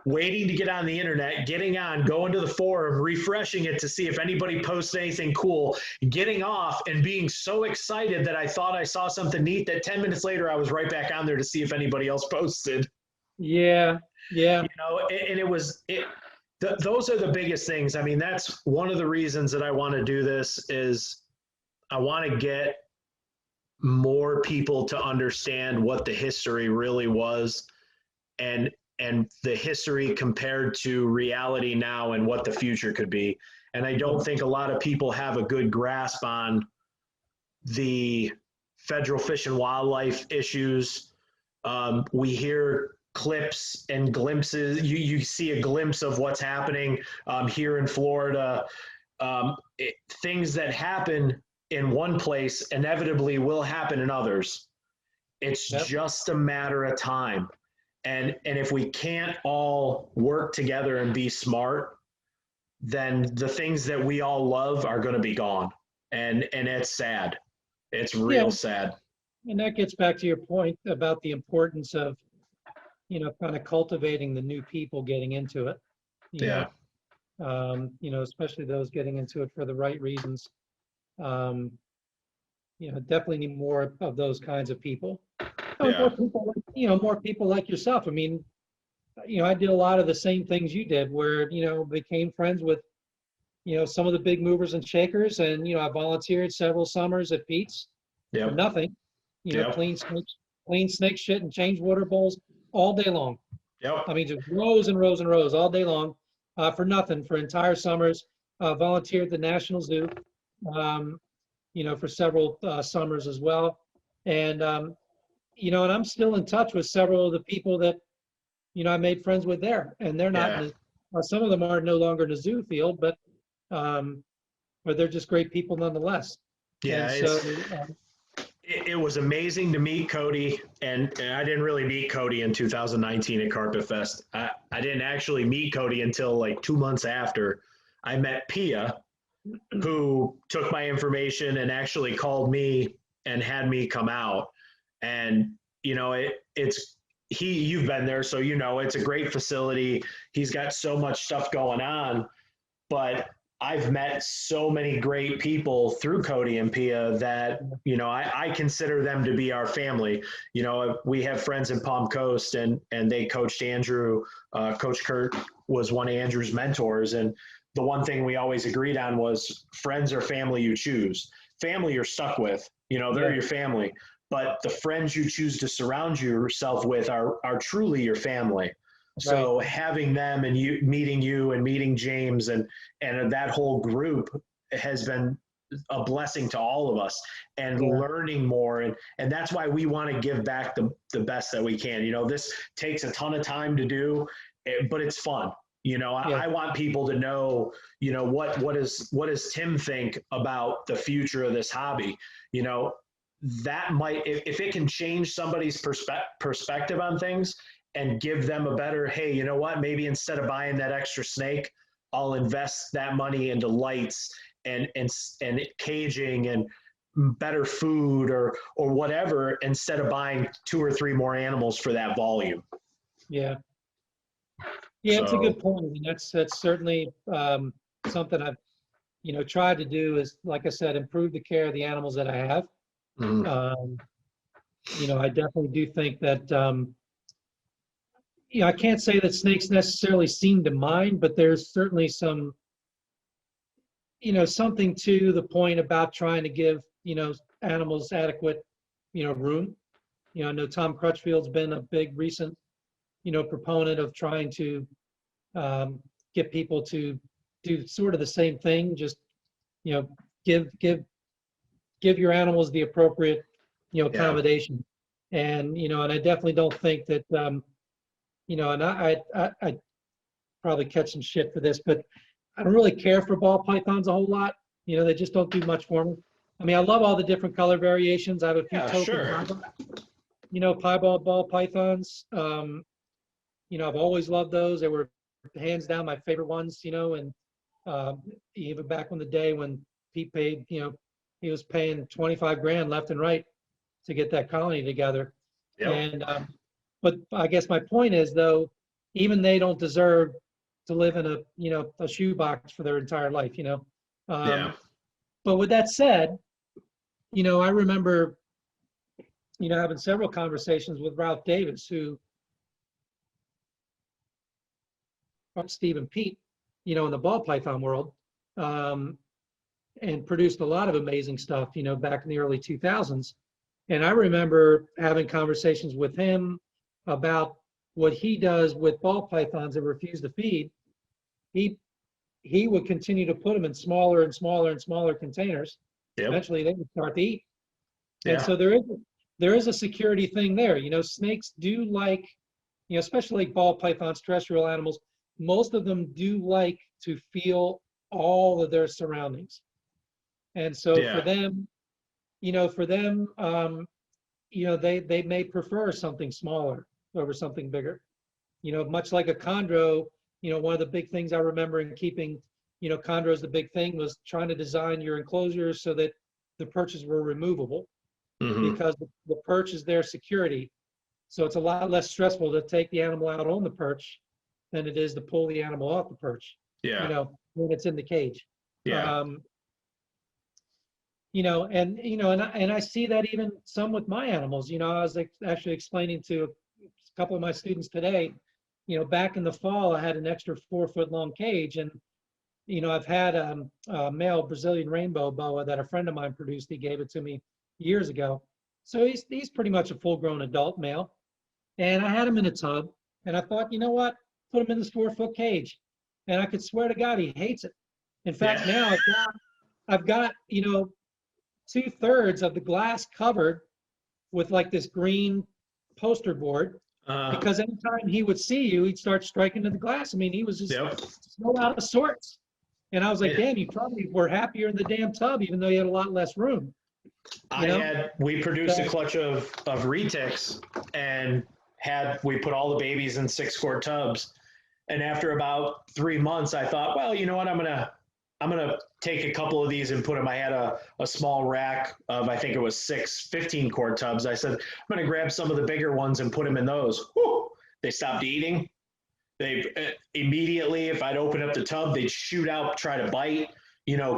waiting to get on the internet, getting on, going to the forum, refreshing it to see if anybody posts anything cool, getting off and being so excited that I thought I saw something neat that 10 minutes later I was right back on there to see if anybody else posted. Yeah. And those are the biggest things. I mean, that's one of the reasons that I want to do this is I want to get more people to understand what the history really was and the history compared to reality now and what the future could be. And I don't think a lot of people have a good grasp on the federal fish and wildlife issues. We hear clips and glimpses. You see a glimpse of what's happening here in Florida. Things that happen in one place inevitably will happen in others. It's just a matter of time. And if we can't all work together and be smart, then the things that we all love are going to be gone. And it's sad. It's real sad. And that gets back to your point about the importance of, kind of cultivating the new people getting into it. Especially those getting into it for the right reasons. Definitely need more of those kinds of people. More people like yourself. I mean, I did a lot of the same things you did where, became friends with, some of the big movers and shakers. And, I volunteered several summers at Pete's for nothing, clean snake shit and change water bowls all day long. I mean, just rows and rows and rows all day long for nothing for entire summers. Volunteered at the National Zoo, for several summers as well. And, and I'm still in touch with several of the people that, I made friends with there. And they're not, some of them are no longer in the zoo field, but they're just great people nonetheless. Yeah, it was amazing to meet Cody. And I didn't really meet Cody in 2019 at Carpet Fest. I didn't actually meet Cody until like 2 months after. I met Pia, who took my information and actually called me and had me come out. And, you've been there, so it's a great facility. He's got so much stuff going on, but I've met so many great people through Cody and Pia that, I consider them to be our family. We have friends in Palm Coast and they coached Andrew. Coach Kurt was one of Andrew's mentors. And the one thing we always agreed on was friends are family you choose. Family you're stuck with, they're your family. But the friends you choose to surround yourself with are truly your family. So having them and meeting you and meeting James and that whole group has been a blessing to all of us and learning more. And that's why we want to give back the best that we can. This takes a ton of time to do, but it's fun. I want people to know, what does Tim think about the future of this hobby? That might, if it can change somebody's perspective on things and give them a better, hey, you know what, maybe instead of buying that extra snake, I'll invest that money into lights and caging and better food or whatever, instead of buying 2 or 3 more animals for that volume. Yeah, it's a good point. I mean, that's certainly something I've, tried to do is, like I said, improve the care of the animals that I have. I definitely do think that, I can't say that snakes necessarily seem to mind, but there's certainly some, something to the point about trying to give, animals adequate, room. I know Tom Crutchfield's been a big recent, proponent of trying to get people to do sort of the same thing, just, give your animals the appropriate, accommodation. And, and I definitely don't think that, and I probably catch some shit for this, but I don't really care for ball pythons a whole lot. They just don't do much for me. I mean, I love all the different color variations. I have a few token, piebald ball pythons. I've always loved those. They were hands down my favorite ones, and even back in the day when Pete paid, he was paying 25 grand left and right to get that colony together. Yep. And but I guess my point is, though, even they don't deserve to live in a shoebox for their entire life. Yeah. But with that said, I remember, having several conversations with Ralph Davis, who Steve and Pete, in the ball python world, and produced a lot of amazing stuff, back in the early 2000s. And I remember having conversations with him about what he does with ball pythons that refuse to feed. He would continue to put them in smaller and smaller and smaller containers. Yep. Eventually, they would start to eat. Yeah. And so there is a security thing there. Snakes do like, especially like ball pythons, terrestrial animals, most of them do like to feel all of their surroundings. And so Yeah. for them, they may prefer something smaller over something bigger. Much like a chondro, one of the big things I remember in keeping, chondros, the big thing was trying to design your enclosures so that the perches were removable, because the perch is their security. So it's a lot less stressful to take the animal out on the perch than it is to pull the animal off the perch. Yeah. When it's in the cage. Yeah. And I see that even some with my animals. I was actually explaining to a couple of my students today, back in the fall, I had an extra 4-foot long cage, and I've had a male Brazilian rainbow boa that a friend of mine produced. He gave it to me years ago. So he's pretty much a full-grown adult male, and I had him in a tub, and I thought, you know what, put him in this 4-foot cage, and I could swear to God he hates it. In fact, now I've got 2/3 of the glass covered with like this green poster board, because anytime he would see you, he'd start striking to the glass. I mean, he was just so out of sorts. And I was like, damn, you probably were happier in the damn tub, even though you had a lot less room. We produced a clutch of retics, and we put all the babies in 6-quart tubs. And after about 3 months, I thought, well, you know what, I'm gonna take a couple of these and put them. I had a small rack of, I think it was 6 15-quart tubs. I said, I'm gonna grab some of the bigger ones and put them in those. Whew, they stopped eating. They immediately, if I'd open up the tub, they'd shoot out, try to bite.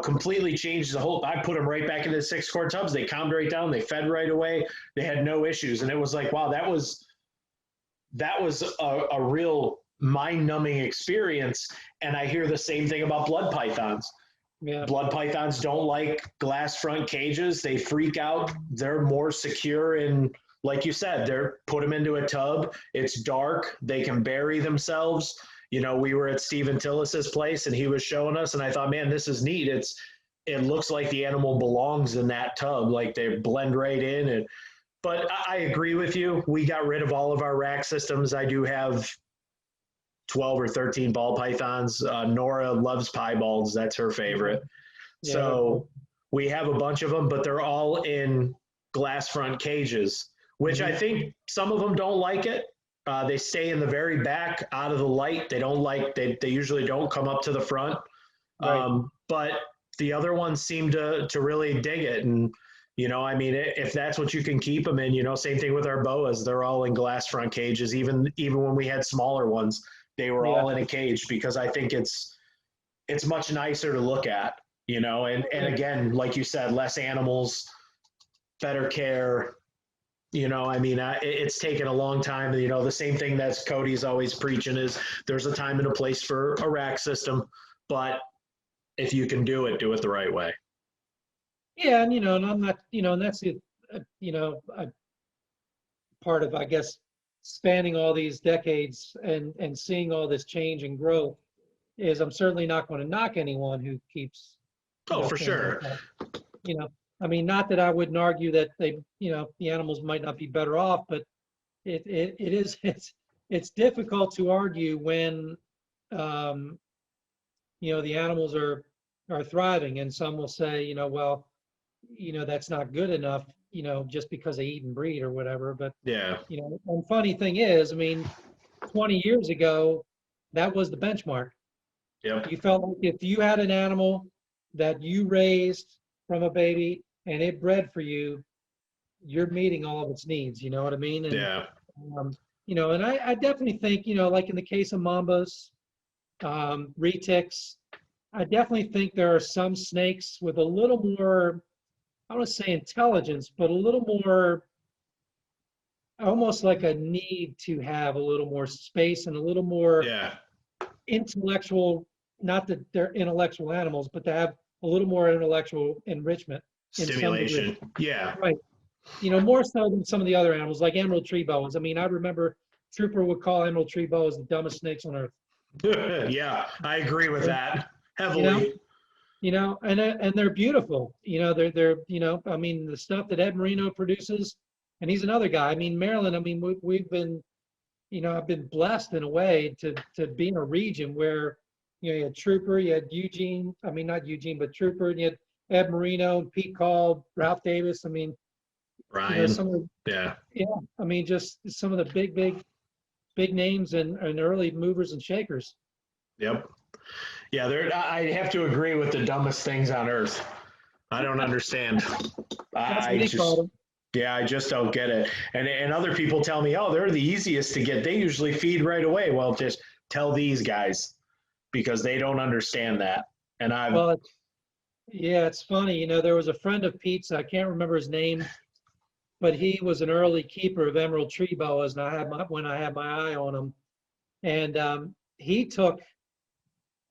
Completely changed the whole. I put them right back into the 6-quart tubs. They calmed right down. They fed right away. They had no issues, and it was like, wow, that was a real mind-numbing experience. And I hear the same thing about blood pythons. Yeah. Blood pythons don't like glass front cages. They freak out. They're more secure in, like you said, they're put them into a tub. It's dark. They can bury themselves. We were at Stephen Tillis's place, and he was showing us, and I thought, man, this is neat. It looks like the animal belongs in that tub. Like they blend right in. But I agree with you. We got rid of all of our rack systems. I do have 12 or 13 ball pythons. Nora loves piebalds. That's her favorite. Yeah. So we have a bunch of them, but they're all in glass front cages, which I think some of them don't like it. They stay in the very back out of the light. They don't like, they usually don't come up to the front. Right. But the other ones seem to really dig it. And, if that's what you can keep them in, same thing with our boas. They're all in glass front cages. Even when we had smaller ones, they were all in a cage, because I think it's much nicer to look at, and again, like you said, less animals, better care. It's taken a long time. The same thing that Cody's always preaching is there's a time and a place for a rack system, but if you can do it the right way. Yeah, and and I'm not, and that's the, a part of, I guess, spanning all these decades and seeing all this change and growth, is I'm certainly not going to knock anyone who keeps. For sure. Not that I wouldn't argue that they, the animals might not be better off, but it's difficult to argue when, the animals are thriving, and some will say, well, that's not good enough, just because they eat and breed or whatever. But yeah, and funny thing is, 20 years ago, that was the benchmark. Yep. You felt like if you had an animal that you raised from a baby and it bred for you, you're meeting all of its needs. You know what I mean? And Yeah. and I definitely think, like in the case of mambas, retics, I definitely think there are some snakes with a little more, I don't want to say intelligence, but a little more, almost like a need to have a little more space and a little more Yeah. intellectual, not that they're intellectual animals, but to have a little more intellectual enrichment in some degree. Stimulation. Yeah. Right. More so than some of the other animals, like emerald tree boas. I mean, I remember Trooper would call emerald tree boas the dumbest snakes on earth. Yeah, I agree with that You know, heavily. and they're beautiful. They're I mean, the stuff that Ed Marino produces, and he's another guy. I mean, Maryland. I mean, we've been, I've been blessed in a way to be in a region where, you had Trooper, you had Eugene. I mean, not Eugene, but Trooper, and you had Ed Marino, Pete Call, Ralph Davis. I mean, Brian. some of the, Yeah. yeah. I mean, just some of the big names and early movers and shakers. Yep. Yeah, I have to agree with the dumbest things on earth. I don't understand. That's what I they just, called them. yeah, I just don't get it. And other people tell me, oh, they're the easiest to get. They usually feed right away. Well, just tell these guys because they don't understand that. And Well, yeah, it's funny. There was a friend of Pete's. I can't remember his name, but he was an early keeper of emerald tree boas, and when I had my eye on him, and he took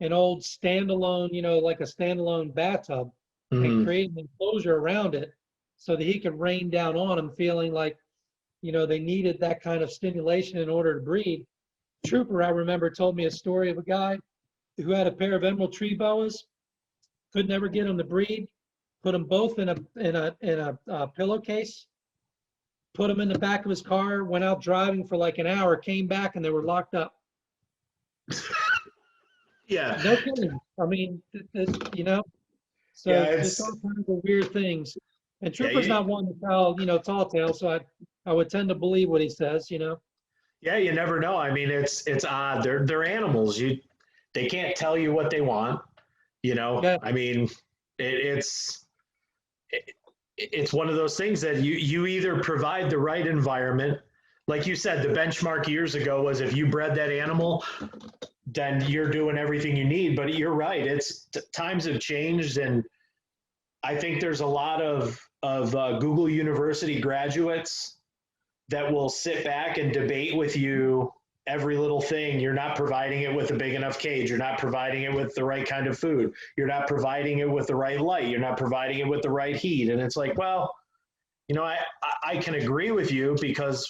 an old standalone, like a standalone bathtub, and Mhm. created an enclosure around it so that he could rain down on them, feeling like, they needed that kind of stimulation in order to breed. Trooper, I remember, told me a story of a guy who had a pair of emerald tree boas, could never get them to breed, put them both in a pillowcase, put them in the back of his car, went out driving for like an hour, came back, and they were locked up. Yeah. No kidding. I mean, Yeah, so just it's all kinds of weird things. And yeah, Trooper's not one to tell, tall tales, so I would tend to believe what he says. yeah, you never know. I mean, it's odd. They're animals. They can't tell you what they want. Yeah, I mean, it's it's one of those things that you either provide the right environment, like you said, the benchmark years ago was if you bred that animal, then you're doing everything you need. But you're right, times have changed, and I think there's a lot of Google University graduates that will sit back and debate with you every little thing. You're not providing it with a big enough cage. You're not providing it with the right kind of food. You're not providing it with the right light. You're not providing it with the right heat. And it's like, well, I can agree with you because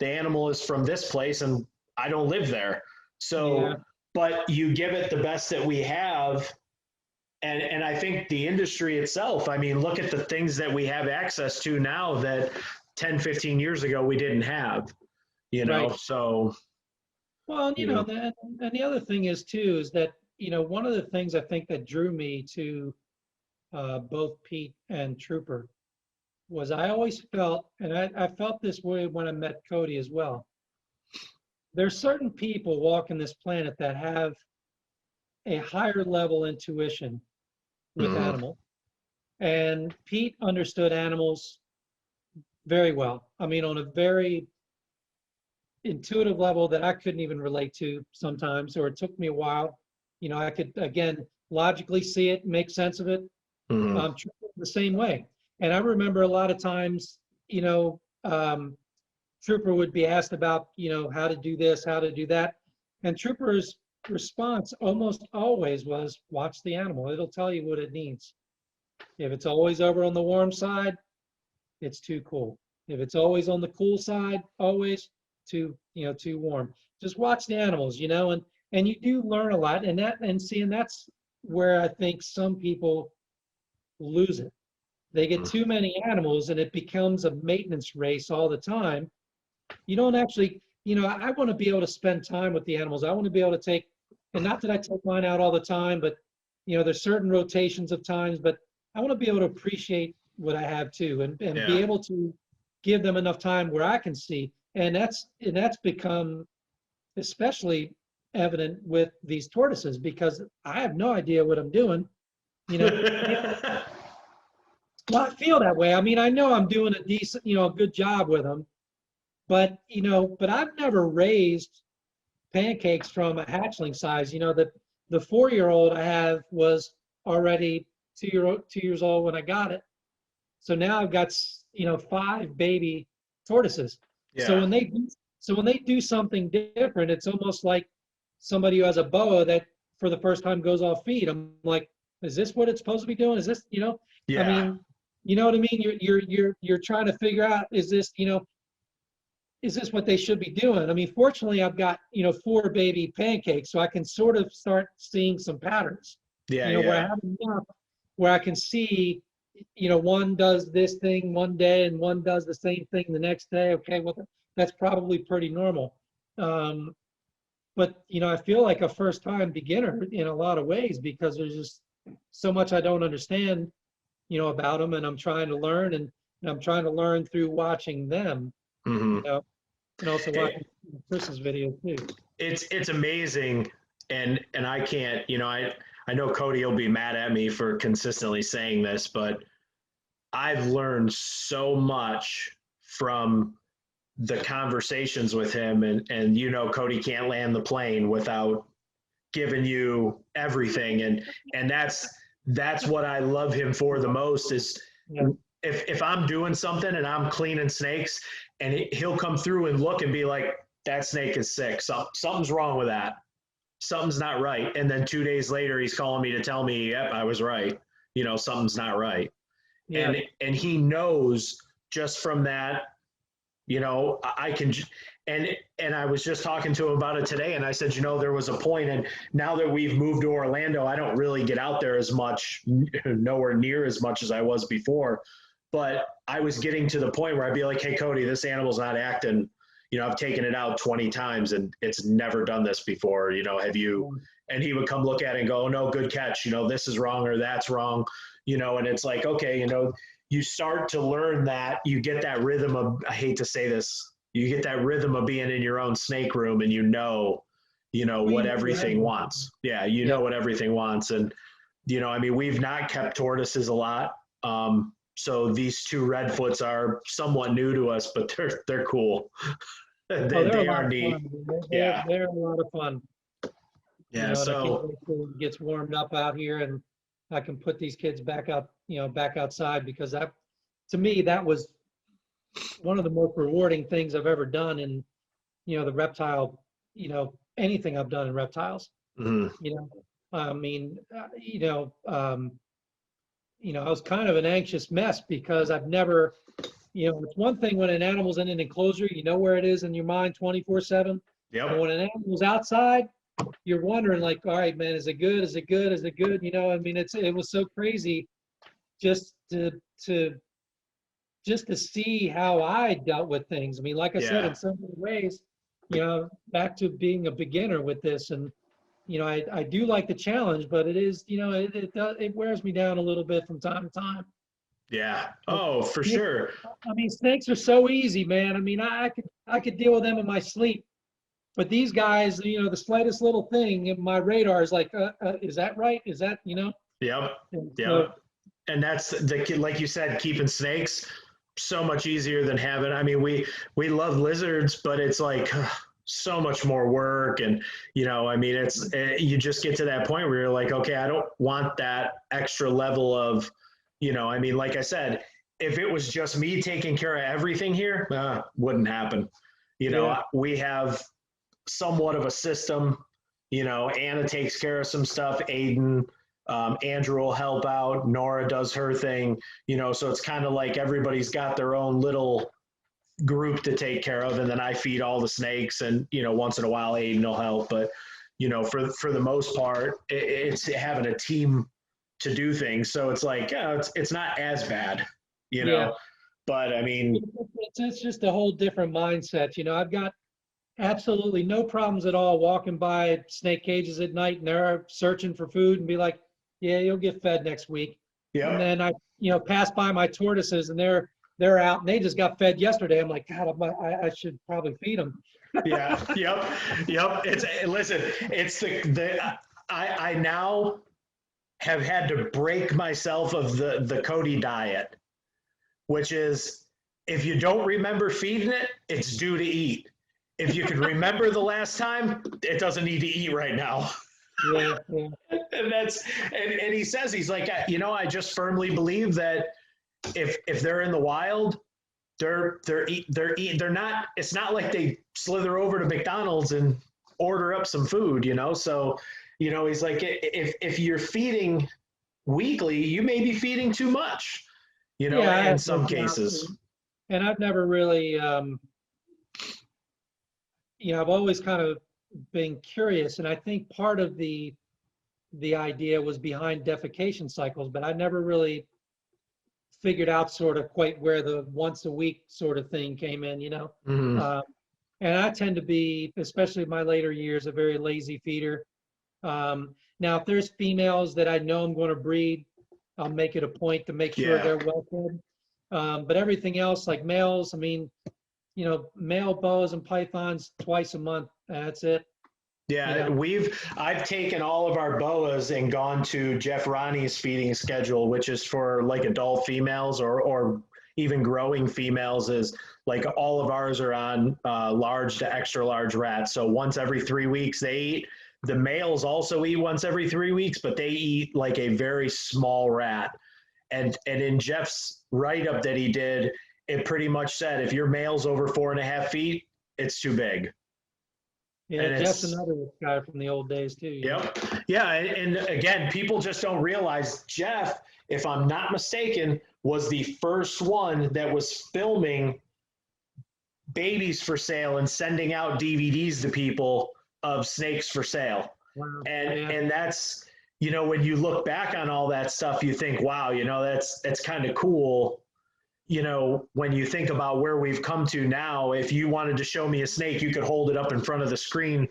the animal is from this place and I don't live there. So, yeah, but you give it the best that we have. And I think the industry itself, I mean, look at the things that we have access to now that 10, 15 years ago we didn't have, right. so, Well, you know, and the other thing is too is that one of the things I think that drew me to both Pete and Trooper was I always felt, and I felt this way when I met Cody as well. There's certain people walking this planet that have a higher level intuition with mhm, animals, and Pete understood animals very well. I mean, on a very intuitive level that I couldn't even relate to sometimes, or it took me a while. I could, again, logically see it, make sense of it. mhm, The same way. And I remember a lot of times, Trooper would be asked about, how to do this, how to do that. And Trooper's response almost always was, watch the animal. It'll tell you what it needs. If it's always over on the warm side, it's too cool. If it's always on the cool side, always too warm. Just watch the animals, and you do learn a lot. And that's where I think some people lose it. They get too many animals and it becomes a maintenance race all the time. You don't actually, I want to be able to spend time with the animals. I want to be able to take, and not that I take mine out all the time, but there's certain rotations of times, but I want to be able to appreciate what I have too, and be yeah, able to give them enough time where I can see. And that's become, especially evident with these tortoises because I have no idea what I'm doing. You know, well, I feel that way. I mean, I know I'm doing a decent, a good job with them, but but I've never raised pancakes from a hatchling size. The 4-year-old I have was already 2 years old when I got it. So now I've got 5 baby tortoises. Yeah. So when they do something different, it's almost like somebody who has a boa that for the first time goes off feed. I'm like, is this what it's supposed to be doing? Is this, Yeah. I mean, you know what I mean? You're trying to figure out, is this what they should be doing? I mean, fortunately, I've got 4 baby pancakes, so I can sort of start seeing some patterns. Yeah. Where I have enough where I can see, one does this thing one day and one does the same thing the next day. Okay, well, that's probably pretty normal. But I feel like a first-time beginner in a lot of ways because there's just so much I don't understand, about them, and I'm trying to learn, and I'm trying to learn through watching them. Mm-hmm. And also watching Chris's video too. It's amazing, and I can't, I know Cody will be mad at me for consistently saying this, but I've learned so much from the conversations with him, and Cody can't land the plane without giving you everything, and that's what I love him for the most is if I'm doing something and I'm cleaning snakes and he'll come through and look and be like, that snake is sick. Something's wrong with that. Something's not right. And then 2 days later, he's calling me to tell me, yep, I was right. Something's not right. Yeah. And he knows just from that, I can, and I was just talking to him about it today. And I said, there was a point, and now that we've moved to Orlando, I don't really get out there as much, nowhere near as much as I was before. But I was getting to the point where I'd be like, hey, Cody, this animal's not acting. I've taken it out 20 times and it's never done this before. Have you? And he would come look at it and go, oh, no, good catch. This is wrong or that's wrong. And it's like, okay, you start to learn that you get that rhythm of, I hate to say this, you get that rhythm of being in your own snake room and what everything wants. Yeah, know what everything wants. And, we've not kept tortoises a lot. So these 2 redfoots are somewhat new to us, but they're cool. they are neat. They're a lot of fun. Yeah. So it gets warmed up out here, and I can put these kids back out, back outside, because that, to me, that was one of the most rewarding things I've ever done in, the reptile, anything I've done in reptiles. Mm-hmm. I mean, I was kind of an anxious mess because I've never, it's one thing when an animal's in an enclosure, where it is in your mind 24/7. Yep. But when an animal's outside, you're wondering, like, all right, man, is it good? Is it good? Is it good? I mean, it was so crazy just to see how I dealt with things. I mean, like I said, in so many ways, back to being a beginner with this, and I do like the challenge, but it is, it wears me down a little bit from time to time. Yeah. Oh, for sure. I mean, snakes are so easy, man. I mean, I could deal with them in my sleep, but these guys, the slightest little thing, my radar is like, is that right? Is that, Yep. Yep. And that's like you said, keeping snakes so much easier than having, I mean, we love lizards, but it's like, so much more work. And, I mean, you just get to that point where you're like, okay, I don't want that extra level of, I mean, like I said, if it was just me taking care of everything here, wouldn't happen. We have somewhat of a system, Anna takes care of some stuff, Aiden, Andrew will help out, Nora does her thing, so it's kind of like everybody's got their own little group to take care of, and then I feed all the snakes, and once in a while Aiden will help, but for the most part it's having a team to do things, so it's like it's not as bad, but I mean it's just a whole different mindset. I've got absolutely no problems at all walking by snake cages at night, and they're searching for food, and be like, yeah, you'll get fed next week. And then I pass by my tortoises, and they're out, and they just got fed yesterday. I'm like, God, I should probably feed them. Yeah. Yep. Yep. Listen, it's I now have had to break myself of the Cody diet, which is if you don't remember feeding it, it's due to eat. If you can remember the last time, it doesn't need to eat right now. Yeah, yeah. And and he says, he's like, I just firmly believe that if they're in the wild, they're not, it's not like they slither over to McDonald's and order up some food, So, he's like, if you're feeding weekly, you may be feeding too much, Yeah, in some cases. and I've never really, I've always kind of been curious, and I think part of the idea was behind defecation cycles, but I never really figured out sort of quite where the once a week sort of thing came in, Mm-hmm. And I tend to be, especially in my later years, a very lazy feeder. Now, if there's females that I know I'm going to breed, I'll make it a point to make sure they're well fed. But everything else, like males, I mean, male boas and pythons twice a month. That's it. Yeah, I've taken all of our boas and gone to Jeff Ronnie's feeding schedule, which is for like adult females or even growing females. Is like all of ours are on large to extra large rats. So once every 3 weeks they eat. The males also eat once every 3 weeks, but they eat like a very small rat. And in Jeff's write up that he did, it pretty much said if your male's over 4.5 feet, it's too big. Yeah, Jeff's another guy from the old days too. Yep. Yeah, and again, people just don't realize Jeff, if I'm not mistaken, was the first one that was filming babies for sale and sending out DVDs to people of snakes for sale. Wow. And that's, when you look back on all that stuff, you think, wow, that's kind of cool. When you think about where we've come to now, if you wanted to show me a snake, you could hold it up in front of the screen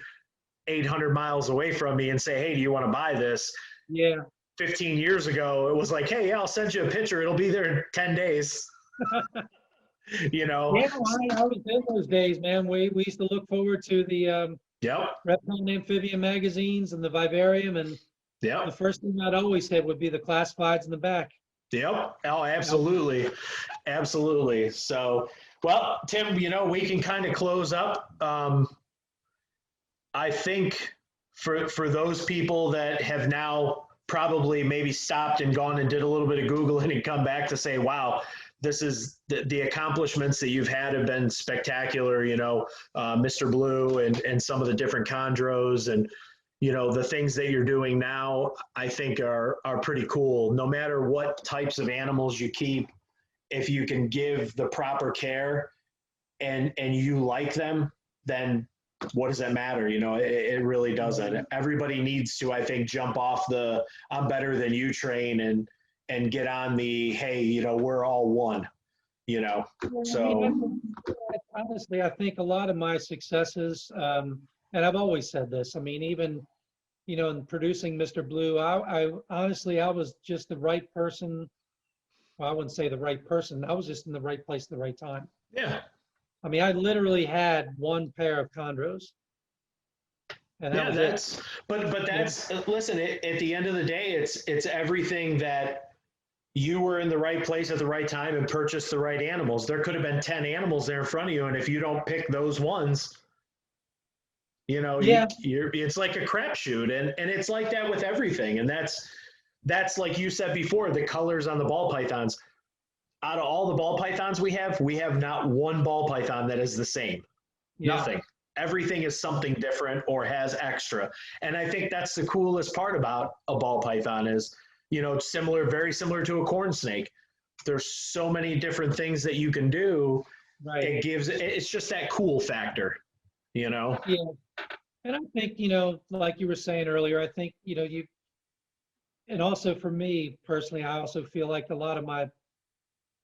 800 miles away from me and say, hey, do you want to buy this? Yeah. 15 years ago, it was like, hey, yeah, I'll send you a picture. It'll be there in 10 days. Yeah, I was in those days, man. We used to look forward to the reptile and amphibian magazines and the vivarium. And the first thing I'd always hit would be the classifieds in the back. Yep. Oh, absolutely. Absolutely. So, well, Tim, we can kind of close up. I think for those people that have now probably maybe stopped and gone and did a little bit of Googling and come back to say, wow, this is the accomplishments that you've had have been spectacular, Mr. Blue and some of the different chondros and, the things that you're doing now, I think are pretty cool. No matter what types of animals you keep, if you can give the proper care and you like them, then what does that matter? It really doesn't. Everybody needs to, I think, jump off the I'm better than you train and get on the, hey, we're all one, so. Honestly, I think a lot of my successes, and I've always said this, I mean, even, in producing Mr. Blue, I honestly, I was just the right person. Well, I wouldn't say the right person. I was just in the right place at the right time. Yeah. I mean, I literally had one pair of chondros. And that was it. But that's, listen, at the end of the day, it's everything that you were in the right place at the right time and purchased the right animals. There could have been 10 animals there in front of you. And if you don't pick those ones, it's like a crapshoot, and it's like that with everything. And that's like you said before, the colors on the ball pythons. Out of all the ball pythons we have not one ball python that is the same. Yeah. Nothing. Everything is something different or has extra. And I think that's the coolest part about a ball python is, very similar to a corn snake. There's so many different things that you can do. Right. It's just that cool factor, Yeah. And I think, like you were saying earlier, I think, and also for me personally, I also feel like a lot of my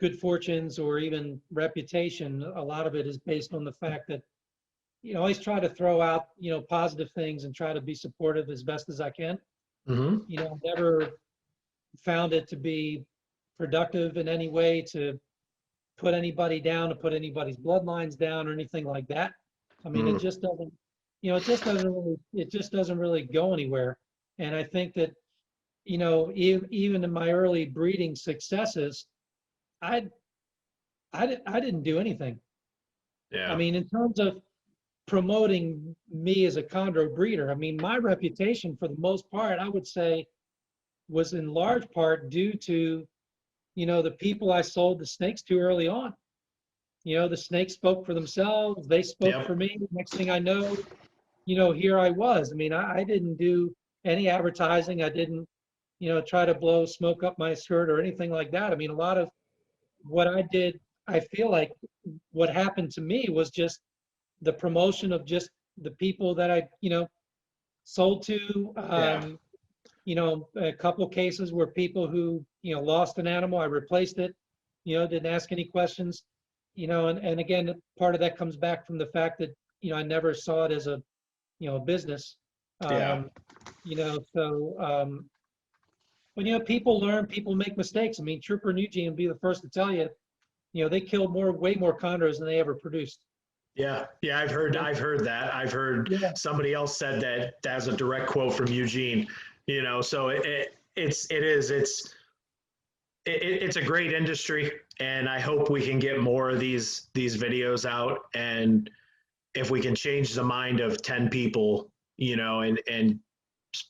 good fortunes or even reputation, a lot of it is based on the fact that, I always try to throw out, positive things and try to be supportive as best as I can. Mm-hmm. I've never found it to be productive in any way to put anybody down, to put anybody's bloodlines down or anything like that. I mean, it just doesn't, it just doesn't really go anywhere. And I think that, even in my early breeding successes, I I didn't do anything. I Yeah. mean, in terms of promoting me as a chondro breeder, I mean, my reputation for the most part, I would say, was in large part due to, the people I sold the snakes to early on. The snakes spoke for themselves. They spoke for Yep. me. Next thing I know, here I was. I mean, I didn't do any advertising. I didn't, try to blow smoke up my skirt or anything like that. I mean, a lot of what I did, I feel like what happened to me was just the promotion of just the people that I, sold to. Yeah. A couple cases where people who, lost an animal, I replaced it, didn't ask any questions, and again, part of that comes back from the fact that, I never saw it as a, business. Yeah. So, but, people learn, people make mistakes. I mean, Trooper and Eugene will be the first to tell you, they killed way more chondros than they ever produced. Yeah, yeah, I've heard that. I've heard Yeah. somebody else said that as a direct quote from Eugene. So it's a great industry, and I hope we can get more of these videos out, and if we can change the mind of 10 people, and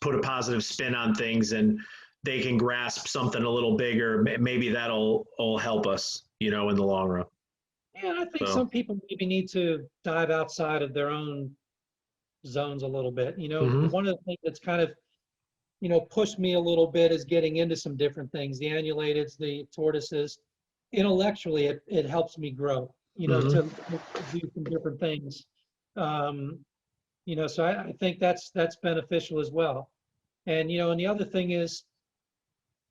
put a positive spin on things, and they can grasp something a little bigger, maybe that'll help us, in the long run. Yeah, I think So. some people maybe need to dive outside of their own zones a little bit. Mm-hmm. One of the things that's kind of, pushed me a little bit is getting into some different things, the annulateds, the tortoises. Intellectually, it helps me grow, Mm-hmm. to do some different things. So I think that's beneficial as well. And, and the other thing is,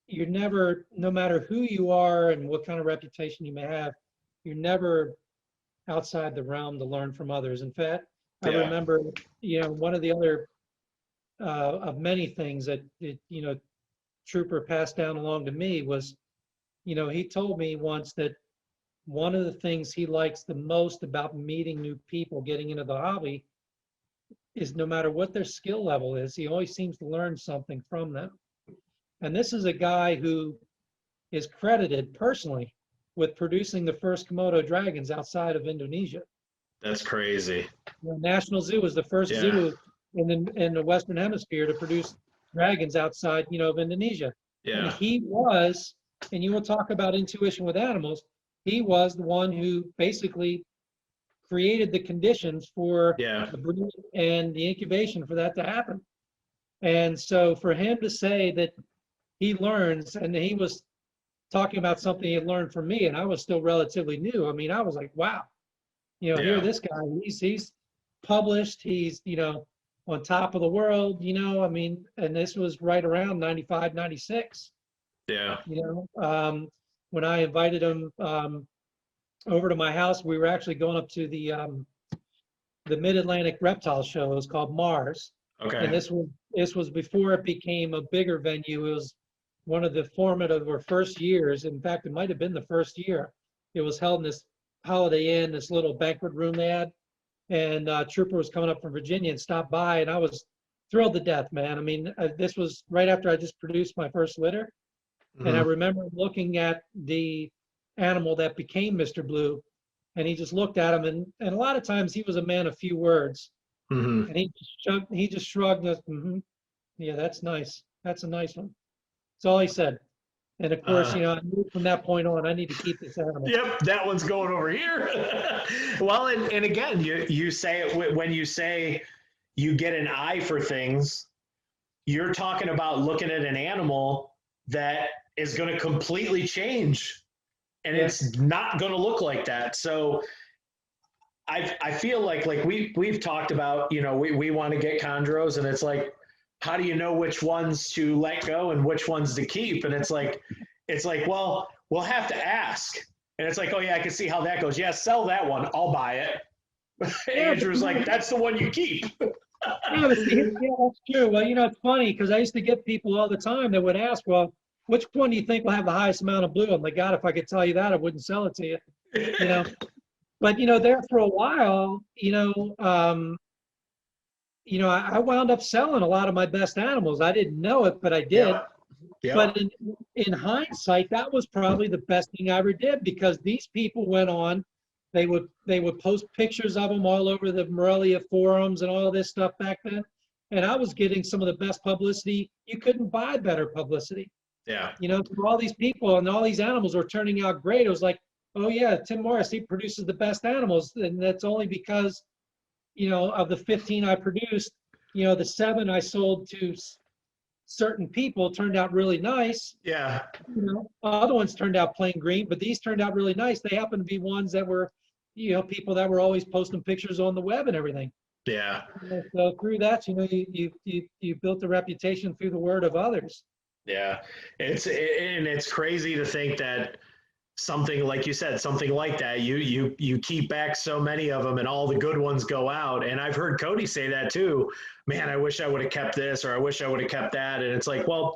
you're never, no matter who you are and what kind of reputation you may have, you're never outside the realm to learn from others. In fact, I Yeah. remember, one of the other of many things that, Trooper passed down along to me was, he told me once that one of the things he likes the most about meeting new people, getting into the hobby, is no matter what their skill level is, he always seems to learn something from them. And this is a guy who is credited personally with producing the first Komodo dragons outside of Indonesia. That's crazy. The National Zoo was the first zoo in the Western Hemisphere to produce dragons outside, of Indonesia. Yeah. And he was, and you will talk about intuition with animals, he was the one who basically created the conditions for the breeding and the incubation for that to happen. And so for him to say that he learns, and he was talking about something he had learned from me, and I was still relatively new. I mean, I was like, wow, here this guy, he's published, he's, on top of the world, I mean, and this was right around 95, 96. Yeah. When I invited him over to my house, we were actually going up to the Mid-Atlantic Reptile Show. It was called Mars. Okay. And this was before it became a bigger venue. It was one of the formative or first years. In fact, it might have been the first year. It was held in this Holiday Inn, this little banquet room they had. And Trooper was coming up from Virginia and stopped by, and I was thrilled to death, man. I mean, this was right after I just produced my first litter. Mm-hmm. And I remember looking at the animal that became Mr. Blue, and he just looked at him, and a lot of times he was a man of few words. Mm-hmm. And he just shrugged. Mm-hmm. Yeah, that's nice. That's a nice one. That's all he said. And of course, I knew from that point on, I need to keep this animal. Yep, that one's going over here. Well, and again, you say it when you say you get an eye for things, you're talking about looking at an animal that is going to completely change, and it's not going to look like that. So I feel like we've talked about, we want to get chondros, and it's like, how do you know which ones to let go and which ones to keep? And it's like, well, we'll have to ask. And it's like, oh yeah, I can see how that goes. Yeah, sell that one. I'll buy it. Andrew's like, that's the one you keep. Yeah, that's true. Well, it's funny because I used to get people all the time that would ask, well, which one do you think will have the highest amount of blue? I'm like, God, if I could tell you that, I wouldn't sell it to you. But there for a while, I wound up selling a lot of my best animals. I didn't know it, but I did. Yep. Yep. But in hindsight, that was probably the best thing I ever did, because these people went on, they would post pictures of them all over the Morelia forums and all this stuff back then. And I was getting some of the best publicity. You couldn't buy better publicity. Yeah. For all these people, and all these animals were turning out great. It was like, oh yeah, Tim Morris, he produces the best animals. And that's only because, of the 15 I produced, the 7 I sold to certain people turned out really nice. Yeah. Other ones turned out plain green, but these turned out really nice. They happen to be ones that were, people that were always posting pictures on the web and everything. Yeah. So through that, you built a reputation through the word of others. Yeah. It's crazy to think that something, like you said, something like that, you keep back so many of them and all the good ones go out. And I've heard Cody say that too. Man, I wish I would have kept this, or I wish I would have kept that. And it's like, well,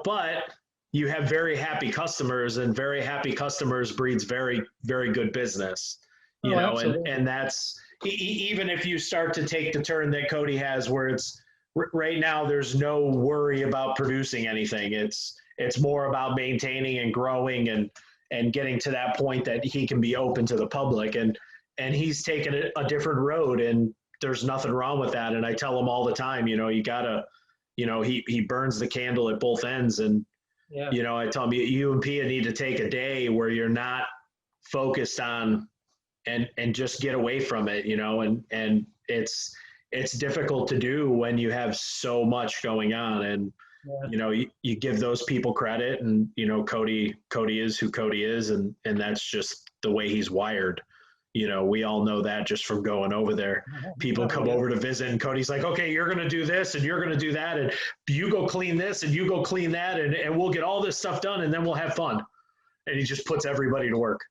but you have very happy customers, and very happy customers breeds very, very good business, and that's even if you start to take the turn that Cody has, where it's right now, there's no worry about producing anything. It's more about maintaining and growing and getting to that point that he can be open to the public. And he's taken a different road, and there's nothing wrong with that. And I tell him all the time, you gotta, he burns the candle at both ends. And, I tell him, you and Pia need to take a day where you're not focused on and just get away from it, and it's difficult to do when you have so much going on. And, you give those people credit, and, Cody is who Cody is. And that's just the way he's wired. We all know that just from going over there. People come over to visit, and Cody's like, okay, you're going to do this and you're going to do that. And you go clean this and you go clean that. And we'll get all this stuff done, and then we'll have fun. And he just puts everybody to work.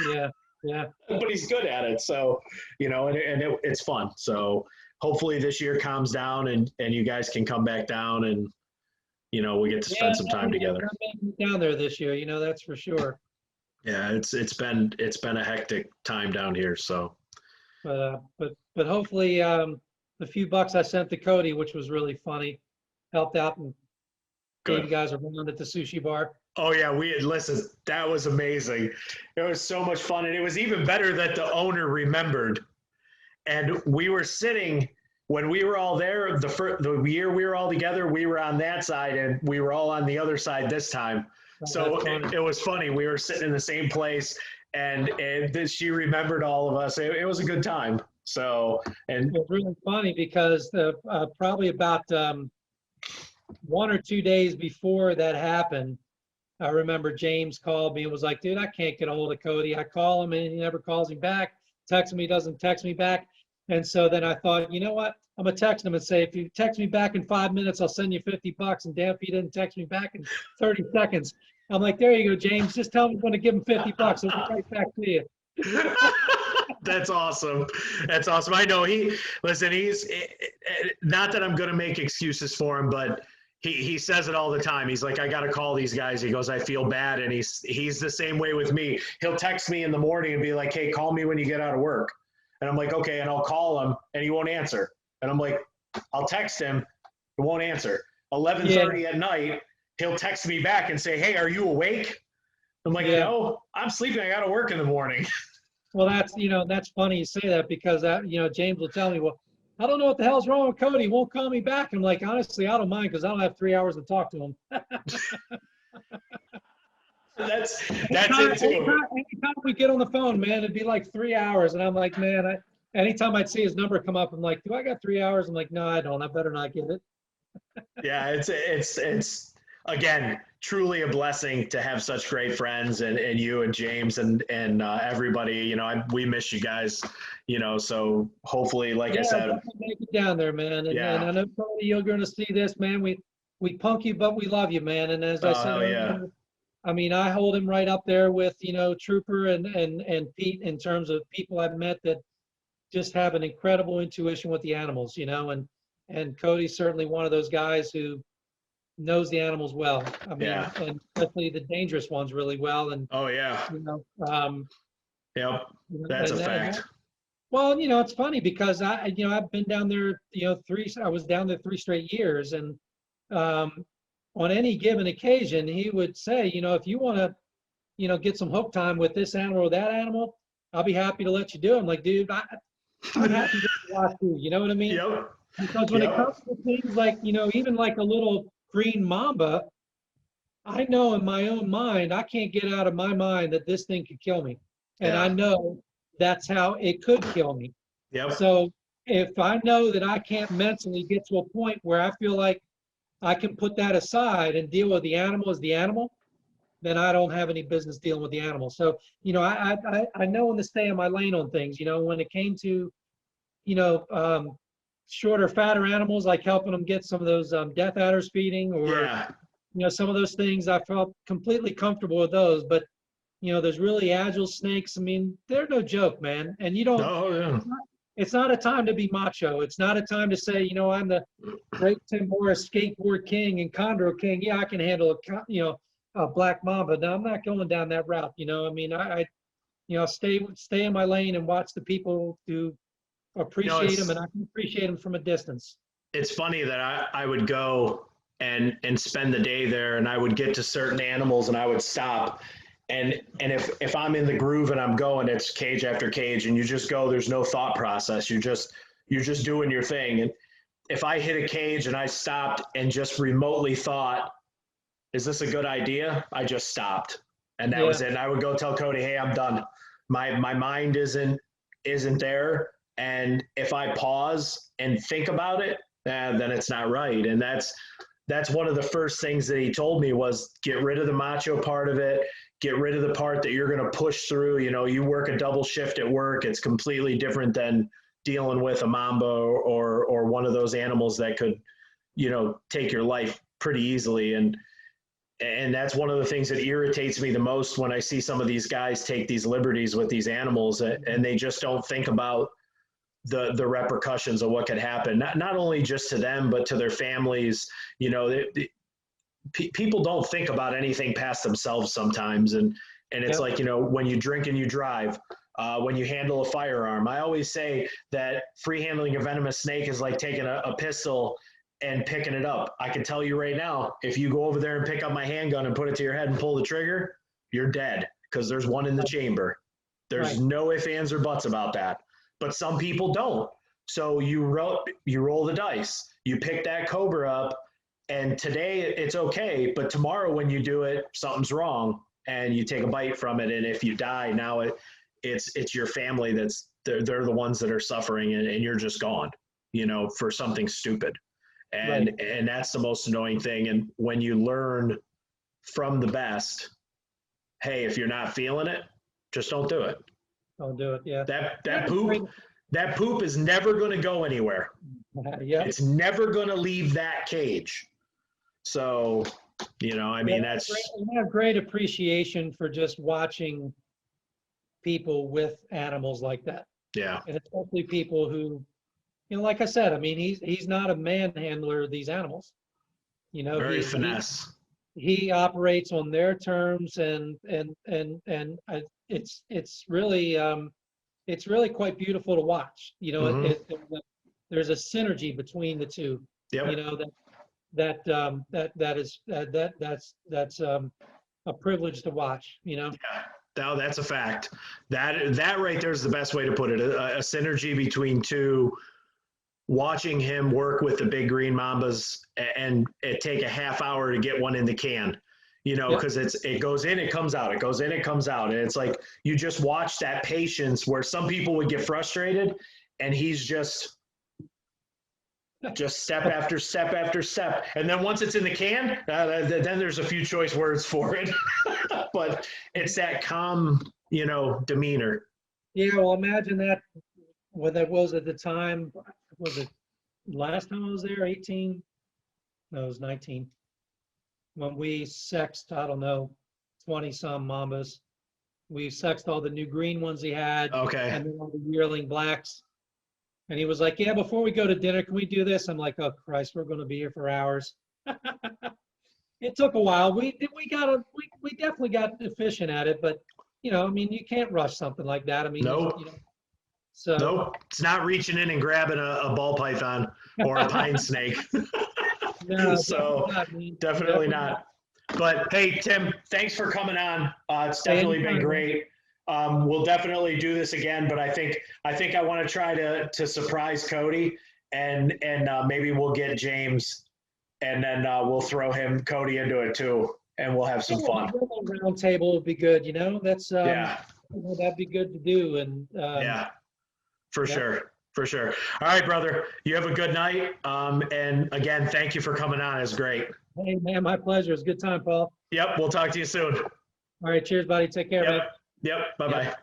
Yeah. Yeah. But he's good at it. So, it's fun. So hopefully this year calms down, and you guys can come back down, and, we get to spend some time together. Down there this year, that's for sure. Yeah, it's been a hectic time down here. So, but hopefully the few bucks I sent to Cody, which was really funny, helped out and gave you guys a round at the sushi bar. Oh yeah, listen, that was amazing. It was so much fun, and it was even better that the owner remembered. And we were sitting when we were all there. The year we were all together, we were on that side, and we were all on the other side this time. So it was funny. We were sitting in the same place, and she remembered all of us. It was a good time. So, and it was really funny because probably about 1 or 2 days before that happened, I remember James called me and was like, dude, I can't get a hold of Cody. I call him and he never calls me back. Text him, he doesn't text me back. And so then I thought, you know what? I'm going to text him and say, if you text me back in 5 minutes, I'll send you $50. And damn if he didn't text me back in 30 seconds. I'm like, there you go, James. Just tell me I'm going to give him $50. I'll be right back to you. That's awesome. That's awesome. I know he's not that I'm going to make excuses for him, but he says it all the time. He's like, I got to call these guys. He goes, I feel bad. And he's the same way with me. He'll text me in the morning and be like, hey, call me when you get out of work. And I'm like, okay. And I'll call him and he won't answer. And I'm like, I'll text him. He won't answer. 11:30 at night, he'll text me back and say, hey, are you awake? I'm like, no, I'm sleeping. I got to work in the morning. Well, that's funny you say that, because James will tell me, well, I don't know what the hell's wrong with Cody. He won't call me back. I'm like, honestly, I don't mind, because I don't have 3 hours to talk to him. That's it too. Anytime we get on the phone, man, it'd be like 3 hours. And I'm like, man, anytime I'd see his number come up, I'm like, do I got 3 hours? I'm like, no, I don't. I better not get it. Yeah, it's again, truly a blessing to have such great friends, and you and James and everybody. We miss you guys. So hopefully, like I said, make it down there, man. And I know Cody, you're going to see this, man. We punk you, but we love you, man. And as I said, I hold him right up there with Trooper and Pete in terms of people I've met that just have an incredible intuition with the animals, and Cody's certainly one of those guys who knows the animals well. And especially the dangerous ones really well. And Yep. That's a fact. Well, it's funny because I've been down there, I was down there 3 straight years, and on any given occasion, he would say, if you want to, get some hook time with this animal or that animal, I'll be happy to let you do it. I'm like, dude, I'm happy to watch you. You know what I mean? Yep. Because when it comes to things like, even like a little green mamba, I know in my own mind, I can't get out of my mind that this thing could kill me. And I know that's how it could kill me. Yep. So if I know that I can't mentally get to a point where I feel like I can put that aside and deal with the animal as the animal, then I don't have any business dealing with the animal. So, I know when to stay in my lane on things. When it came to, shorter, fatter animals, like helping them get some of those death adders feeding, or some of those things, I felt completely comfortable with those. But there's really agile snakes. I mean, they're no joke, man. And you don't. Oh, yeah. It's not a time to be macho. It's not a time to say, I'm the great Tim Morris skateboard king and Chondro king. Yeah, I can handle a black mamba. No, I'm not going down that route. I mean, I stay in my lane and watch the people who appreciate them, and I can appreciate them from a distance. It's funny that I would go and spend the day there, and I would get to certain animals and I would stop. And if I'm in the groove and I'm going, it's cage after cage, and you just go, there's no thought process. You're just doing your thing. And if I hit a cage and I stopped and just remotely thought, is this a good idea? I just stopped. And that was it. And I would go tell Cody, hey, I'm done. My mind isn't there. And if I pause and think about it, then it's not right. And that's one of the first things that he told me was get rid of the macho part of it. Get rid of the part that you're going to push through. You work a double shift at work. It's completely different than dealing with a mamba or one of those animals that could, take your life pretty easily. And that's one of the things that irritates me the most when I see some of these guys take these liberties with these animals, and they just don't think about the repercussions of what could happen. Not only just to them, but to their families. People don't think about anything past themselves sometimes. And it's like, when you drink and you drive, when you handle a firearm, I always say that free handling a venomous snake is like taking a pistol and picking it up. I can tell you right now, if you go over there and pick up my handgun and put it to your head and pull the trigger, you're dead, because there's one in the chamber. There's no ifs, ands, or buts about that. But some people don't. So you roll the dice. You pick that cobra up, and today it's okay, but tomorrow when you do it, something's wrong, and you take a bite from it, and if you die, now it's your family they're the ones that are suffering, and you're just gone, for something stupid. And that's the most annoying thing. And when you learn from the best, hey, if you're not feeling it, just don't do it. Don't do it. Yeah. That poop is never going to go anywhere. It's never going to leave that cage. So, that's. I have great appreciation for just watching people with animals like that. Yeah. And especially people who, like I said, I mean, he's not a manhandler of these animals. Very finesse. He operates on their terms, and it's really quite beautiful to watch. There's a synergy between the two. Yep. That's a privilege to watch. Yeah. No, that's a fact. That right there is the best way to put it. A synergy between two. Watching him work with the big green mambas and it take a half hour to get one in the can, because it goes in, it comes out, it goes in, it comes out. And it's like, you just watch that patience where some people would get frustrated, and he's just step after step after step. And then once it's in the can, then there's a few choice words for it, but it's that calm, demeanor. Yeah. Well, imagine that when that was at the time. Was it last time I was there, 18? No, it was 19. When we sexed, I don't know, 20-some mambas. We sexed all the new green ones he had. Okay. And then all the yearling blacks. And he was like, yeah, before we go to dinner, can we do this? I'm like, oh, Christ, we're going to be here for hours. It took a while. We definitely got efficient at it, but I mean, you can't rush something like that. I mean, Nope. So nope, it's not reaching in and grabbing a ball python or a pine snake. no, So definitely not. But hey, Tim, thanks for coming on. It's definitely been great. We'll definitely do this again, but I think I want to try to surprise Cody, and maybe we'll get James, and then we'll throw Cody into it too, and we'll have some fun. Round table would be good. That's Yeah. That'd be good to do. And yeah, for sure. For sure. All right, brother. You have a good night. And again, thank you for coming on. It's great. Hey, man, my pleasure. It's a good time, Paul. Yep. We'll talk to you soon. All right. Cheers, buddy. Take care, man. Yep. Bye-bye. Yep.